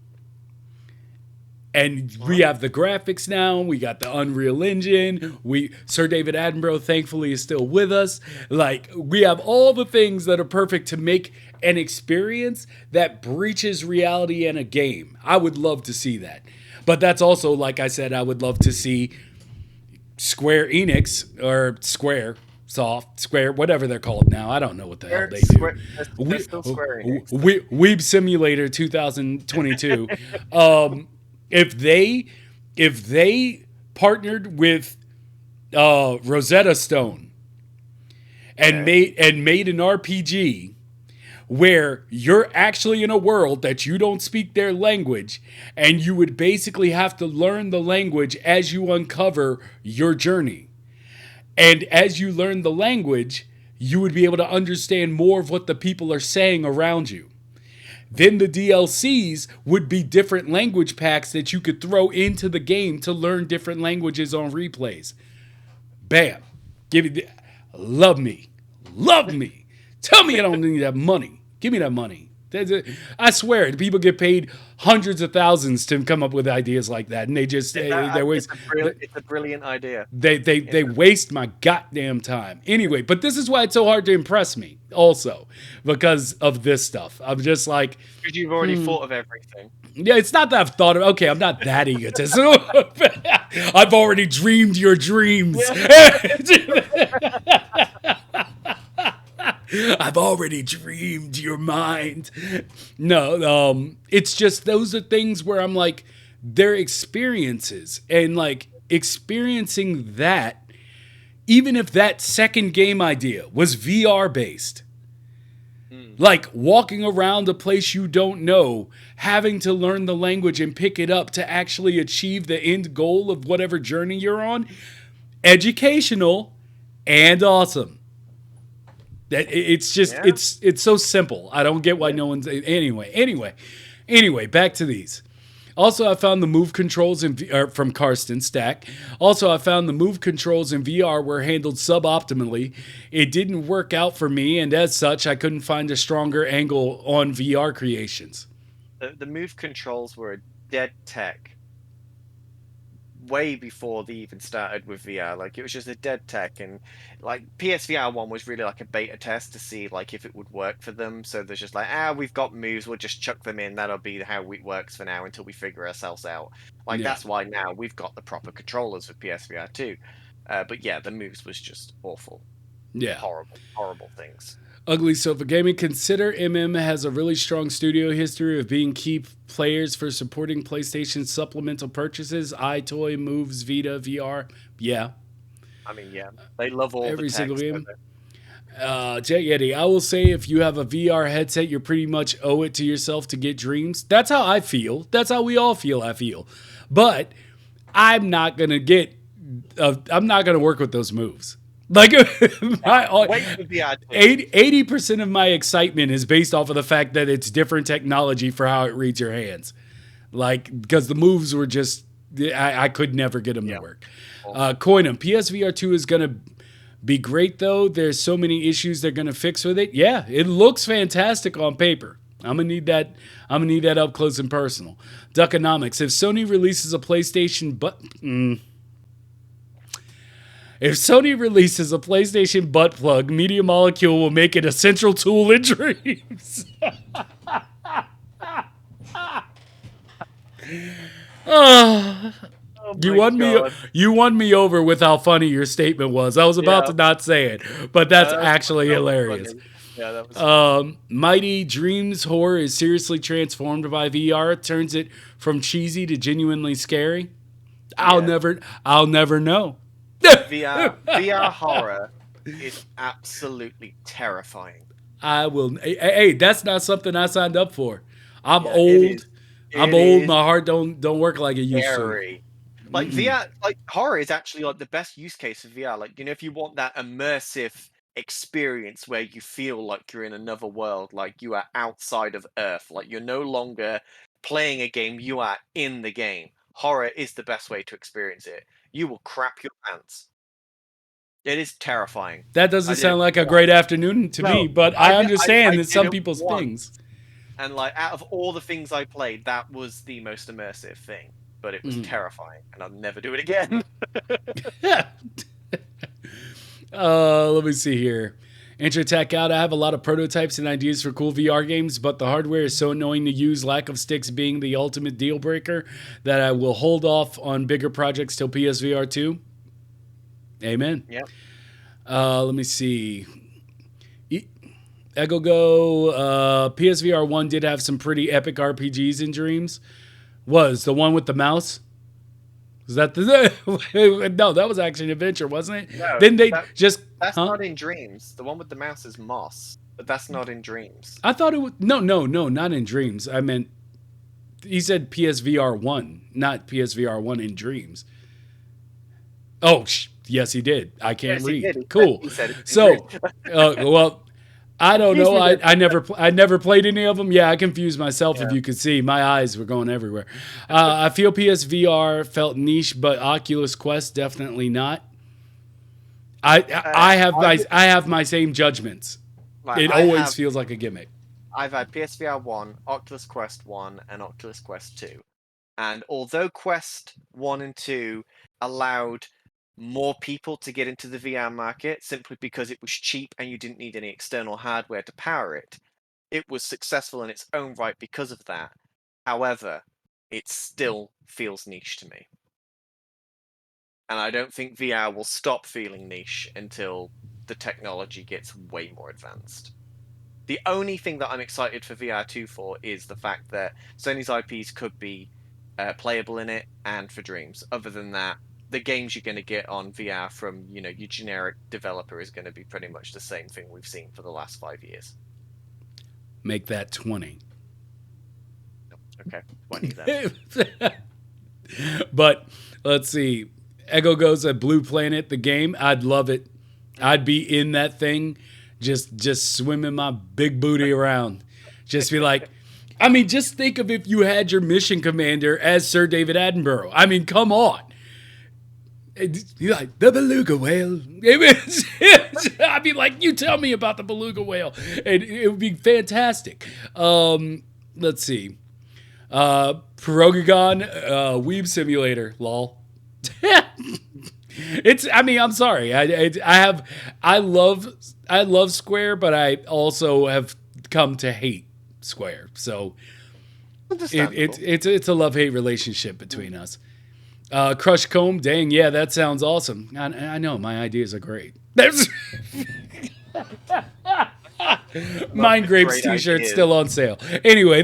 And we well, have the graphics now. We got the Unreal Engine. We Sir David Attenborough, thankfully, is still with us. Like, we have all the things that are perfect to make an experience that breaches reality in a game. I would love to see that. But that's also, like I said, I would love to see Square Enix or Square Soft, Square, whatever they're called now. I don't know what the hell they do. they're still Square Enix. Weeb Simulator 2022. Um, if they if they partnered with Rosetta Stone and Okay. made an RPG where you're actually in a world that you don't speak their language, and you would basically have to learn the language as you uncover your journey. And as you learn the language, you would be able to understand more of what the people are saying around you. Then the DLCs would be different language packs that you could throw into the game to learn different languages on replays. Bam. Give me the, love me. Love me. Tell me I don't need that money. Give me that money. I swear, people get paid hundreds of thousands to come up with ideas like that, and they just they waste It's a brilliant idea. It's they waste my goddamn time. Anyway, but this is why it's so hard to impress me. Also, because of this stuff, I'm just like, because you've already thought of everything. yeah, it's not that I've thought of. Okay, I'm not that egotistical. I've already dreamed your dreams. I've already dreamed your mind. No, it's just those are things where I'm like, they're experiences, and like experiencing that, even if that second game idea was VR based, Mm. like walking around a place you don't know, having to learn the language and pick it up to actually achieve the end goal of whatever journey you're on, educational and awesome. That it's just Yeah. it's so simple. I don't get why Yeah. no one's anyway. Back to these. Also, I found the move controls from Karsten Stack. Also, I found the move controls in VR were handled suboptimally. It didn't work out for me, and as such, I couldn't find a stronger angle on VR creations. The move controls were a dead tech way before they even started with VR. Like it was just a dead tech, and like PSVR 1 was really like a beta test to see like if it would work for them. So there's just like, we've got moves, we'll just chuck them in. That'll be how it works for now until we figure ourselves out. Like Yeah, that's why now we've got the proper controllers for PSVR 2. But yeah, the moves was just awful, yeah. horrible, horrible things. Ugly Sofa Gaming. Consider has a really strong studio history of being key players for supporting PlayStation supplemental purchases, iToy, Moves, Vita, VR. Yeah, I mean, yeah, they love all the every tech. single So game. Jet Yeti, I will say if you have a VR headset, you pretty much owe it to yourself to get dreams. That's how I feel. That's how we all feel, I feel. But I'm not going to get, I'm not going to work with those moves. Like, wait for VR 2. 80% of my excitement is based off of the fact that it's different technology for how it reads your hands. Like, because the moves were just, I could never get them to Yeah. work. Coinum, PSVR2 is going to be great, though. There's so many issues they're going to fix with it. Yeah, it looks fantastic on paper. I'm gonna need that. I'm gonna need that up close and personal. Duckonomics. If Sony releases a PlayStation, if Sony releases a PlayStation butt plug, Media Molecule will make it a central tool in dreams. Oh, Oh you my won me. God. You won me over with how funny your statement was. I was about Yeah. to not say it, but that's That actually that was hilarious. funny. Yeah, that was funny. Mighty Dreams horror is seriously transformed by VR. It turns it from cheesy to genuinely scary. Yeah. I'll never know. VR horror is absolutely terrifying. I will. Hey, that's not something I signed up for. I'm Yeah, old. I'm it old. is My heart don't work like it used to. scary. Like Mm-mm. VR, like horror is actually like the best use case of VR. Like, if you want that immersive experience where you feel like you're in another world, like you are outside of Earth, like you're no longer playing a game, you are in the game. Horror is the best way to experience it. You will crap your pants. It is terrifying. That I doesn't did it sound like a once. great afternoon to No, me, but I I did. I understand that did some it people's things. once, and like out of all the things I played, that was the most immersive thing. But it was Mm. terrifying, and I'll never do it again. Let me see here. Intratech out. I have a lot of prototypes and ideas for cool VR games, but the hardware is so annoying to use, lack of sticks being the ultimate deal breaker, that I will hold off on bigger projects till PSVR2. Amen. Yep. Let me see. Egogo, PSVR 1 did have some pretty epic RPGs in Dreams. Was the one with the mouse? Was that the. No, that was Action Adventure, wasn't it? No, Then they just. that's Huh? not in Dreams. The one with the mouse is Moss, but that's not in Dreams. I thought it was. No, no, no, not in Dreams. I meant. He said PSVR 1, not PSVR 1 in Dreams. Oh, yes, he did. I can't Yes, he read. did. Cool. He said it's in Dreams. So, well, I don't Confused know. me there for a second. I never played any of them. Yeah, I confused myself. If Yeah. you could see, my eyes were going everywhere. I feel PSVR felt niche, but Oculus Quest definitely not. I have my same judgments. Like It always feels like a gimmick. I've had PSVR 1, Oculus Quest 1, and Oculus Quest 2. And although Quest 1 and 2 allowed more people to get into the VR market simply because it was cheap and you didn't need any external hardware to power it, it was successful in its own right because of that. However, it still feels niche to me. And I don't think VR will stop feeling niche until the technology gets way more advanced. The only thing that I'm excited for VR2 for is the fact that Sony's IPs could be playable in it, and for Dreams. Other than that, the games you're going to get on VR from your generic developer is going to be pretty much the same thing we've seen for the last 5 years. Make that 20. Okay, 20 then. But let's see. Ego goes at Blue Planet, the game. I'd love it. I'd be in that thing, just swimming my big booty around. Just be like, I mean, just think of if you had your mission commander as Sir David Attenborough. I mean, come on. You're like, the beluga whale. I'd be like, you tell me about the beluga whale. And it would be fantastic. Let's see. Perogagon, Weeb Simulator, lol. I'm sorry. I love Square, but I also have come to hate Square. So it's a love-hate relationship between us. Crush Comb, dang, yeah, that sounds awesome. I know, my ideas are great. There's Mind Grapes t-shirt still on sale. Anyway,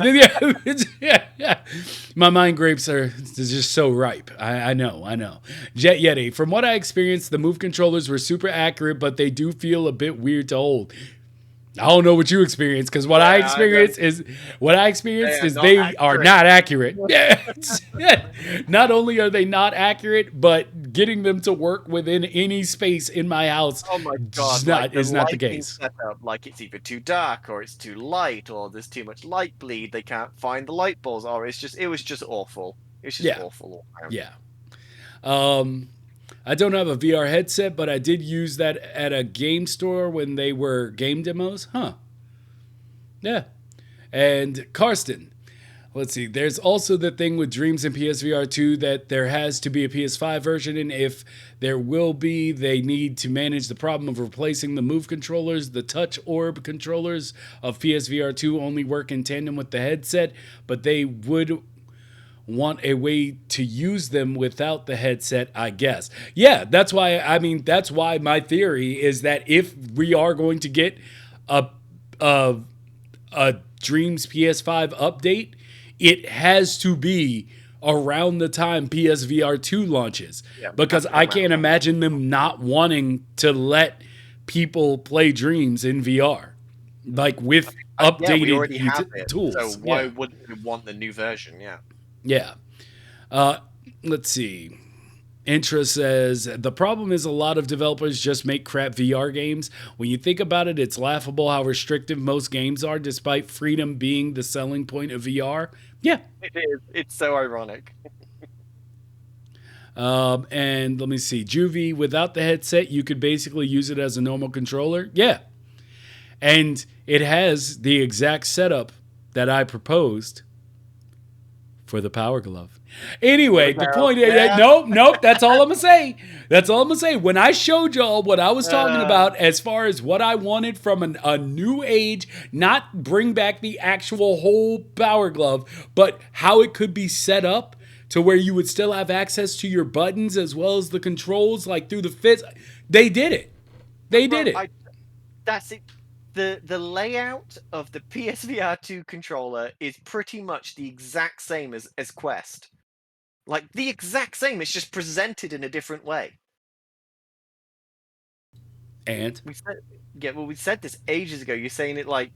my Mind Grapes are just so ripe. I know. Jet Yeti, from what I experienced, the Move controllers were super accurate, but they do feel a bit weird to hold. I don't know what you experienced, because what I experienced is they are not accurate. Not only are they not accurate, but getting them to work within any space in my house is not the case. Setup, like it's either too dark or it's too light or there's too much light bleed. They can't find the light balls, or it was just awful. It's just awful. Yeah. I don't have a VR headset, but I did use that at a game store when they were game demos. Huh. Yeah. And Karsten. Let's see. There's also the thing with Dreams and PSVR 2 that there has to be a PS5 version, and if there will be, they need to manage the problem of replacing the Move controllers. The touch orb controllers of PSVR 2 only work in tandem with the headset, but they would want a way to use them without the headset, I guess. Yeah, that's why my theory is that if we are going to get a Dreams PS5 update, it has to be around the time PSVR 2 launches. Yeah, because I can't imagine them not wanting to let people play Dreams in VR. Like with updated tools. So why wouldn't we want the new version? Yeah. Yeah. Let's see. Intra says the problem is a lot of developers just make crap VR games. When you think about it, it's laughable how restrictive most games are, despite freedom being the selling point of VR. Yeah. It is. It's so ironic. And let me see, Juvie, without the headset, you could basically use it as a normal controller. Yeah. And it has the exact setup that I proposed for the Power Glove. Anyway, the point is, Yeah. nope, that's all I'm going to say. That's all I'm going to say. When I showed y'all what I was talking Uh, about as far as what I wanted from a new age, not bring back the actual whole Power Glove, but how it could be set up to where you would still have access to your buttons as well as the controls, like through the fits. They did it. They did bro, it. that's it. The layout of the PSVR2 controller is pretty much the exact same as Quest. Like the exact same. It's just presented in a different way. And We said, yeah, well, we said this ages ago. You're saying it like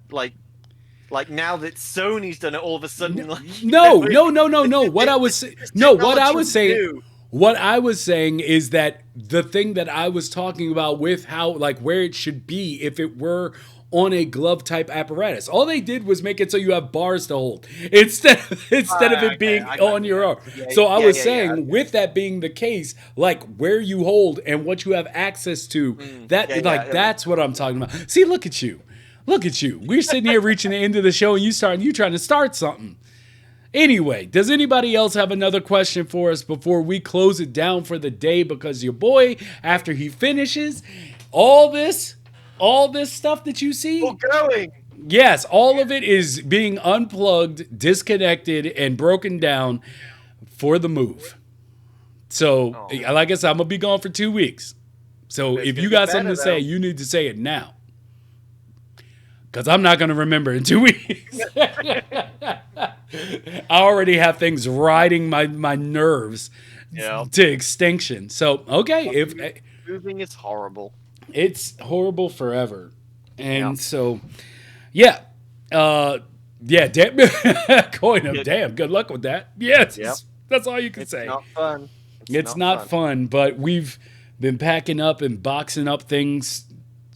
now that Sony's done it, all of a sudden, like no, no, no, no, no. What I was this no, what I technology was is saying, new. what I was saying is that the thing that I was talking about with how like where it should be if it were on a glove type apparatus. All they did was make it so you have bars to hold instead of it Okay, being I got on you your now. arm. Yeah, So I yeah, was yeah, yeah. saying Okay. with that being the case, like where you hold and what you have access to, Yeah, that yeah. like that's what I'm talking about. See, look at you. Look at you. We're sitting here reaching the end of the show and you trying to start something. Anyway, does anybody else have another question for us before we close it down for the day? Because your boy, after he finishes all this, all this stuff that you We're see, going. yes, all of it is being unplugged, disconnected, and broken down for the move. So, Oh, like I said, I'm gonna be gone for 2 weeks. So, but it's if gonna you get got something better to say, though. you need to say it now. Because I'm not going to remember in 2 weeks. I already have things riding my nerves Yeah. to extinction. So, okay, if Moving is horrible. it's horrible forever. Yeah. And so, yeah. Uh, yeah, damn, coin of Yeah. damn. Good luck with that. Yep. Yes, that's all you can It's say. not fun. It's It's not not fun. fun, but we've been packing up and boxing up things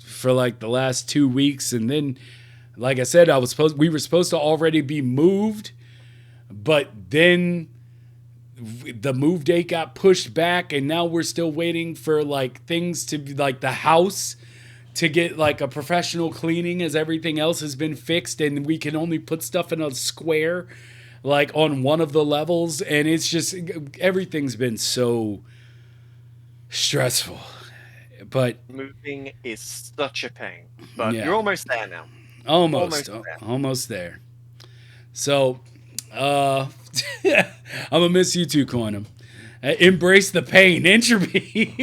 for like the last 2 weeks, and then, like I said, we were supposed to already be moved, but then the move date got pushed back, and now we're still waiting for like things to be like the house to get like a professional cleaning as everything else has been fixed, and we can only put stuff in a square like on one of the levels, and it's just everything's been so stressful. But Moving is such a pain. But you're yeah, almost there now. almost Almost there. almost there. So uh I'm gonna miss you too, Quantum. Embrace the pain, entropy.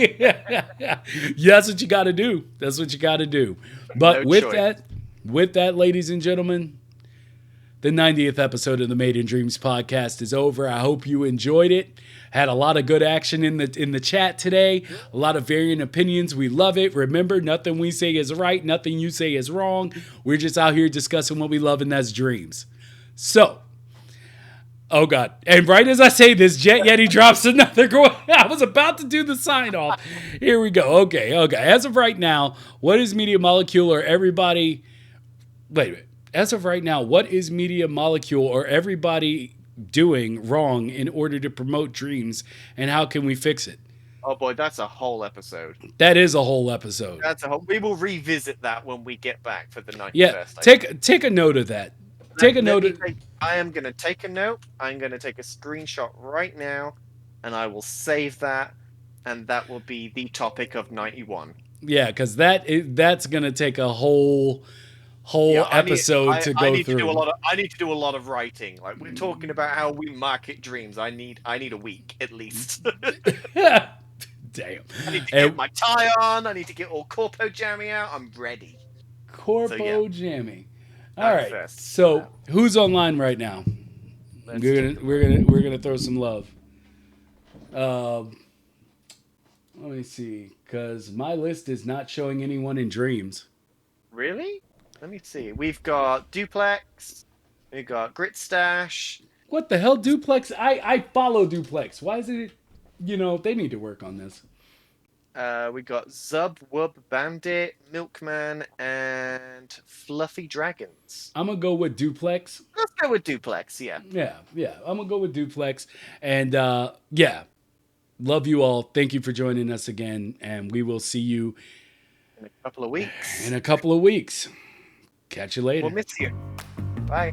Yeah, that's what you got to do. That's what you got to do. But No choice. with that, ladies and gentlemen, the 90th episode of the Made in Dreams podcast is over. I hope you enjoyed it. Had a lot of good action in the chat today. A lot of varying opinions. We love it. Remember, nothing we say is right. Nothing you say is wrong. We're just out here discussing what we love, and that's dreams. So, oh God. And right as I say this, Jet Yeti drops another. I was about to do the sign off. Here we go. Okay. As of right now, what is Media Molecule or everybody? Wait a minute. As of right now, what is Media Molecule or everybody doing wrong in order to promote dreams, and how can we fix it? Oh boy, that's a whole episode. That is a whole episode. That's a whole. We will revisit that when we get back for the Yeah. 91st. Take a note of that. Take a Let note me of. take. I am going to take a note. I'm going to take a screenshot right now, and I will save that, and that will be the topic of 91. Yeah, because that's gonna take a whole Yeah, episode to I go need to do a through. lot of I need to do a lot of writing. Like we're talking about how we market dreams. I need a week at least. Damn. I need to get And my tie on. I need to get all corpo jammy out. I'm ready. So yeah, Corpo Jammy. All right. 91st. So who's online right now? Let's We're take gonna we're gonna throw some love. Um, let me see, because my list is not showing anyone in dreams. Really? Let me see. We've got Duplex. We've got Grit Stash. What the hell, Duplex? I follow Duplex. Why is it they need to work on this. We got Zub, Wub, Bandit, Milkman, and Fluffy Dragons. I'm gonna go with Duplex. Let's go with Duplex. Yeah, Yeah, yeah. I'm gonna go with Duplex. And yeah, love you all. Thank you for joining us again, and we will see you in a couple of in weeks. a couple of weeks. Catch you We'll later. miss you. Bye.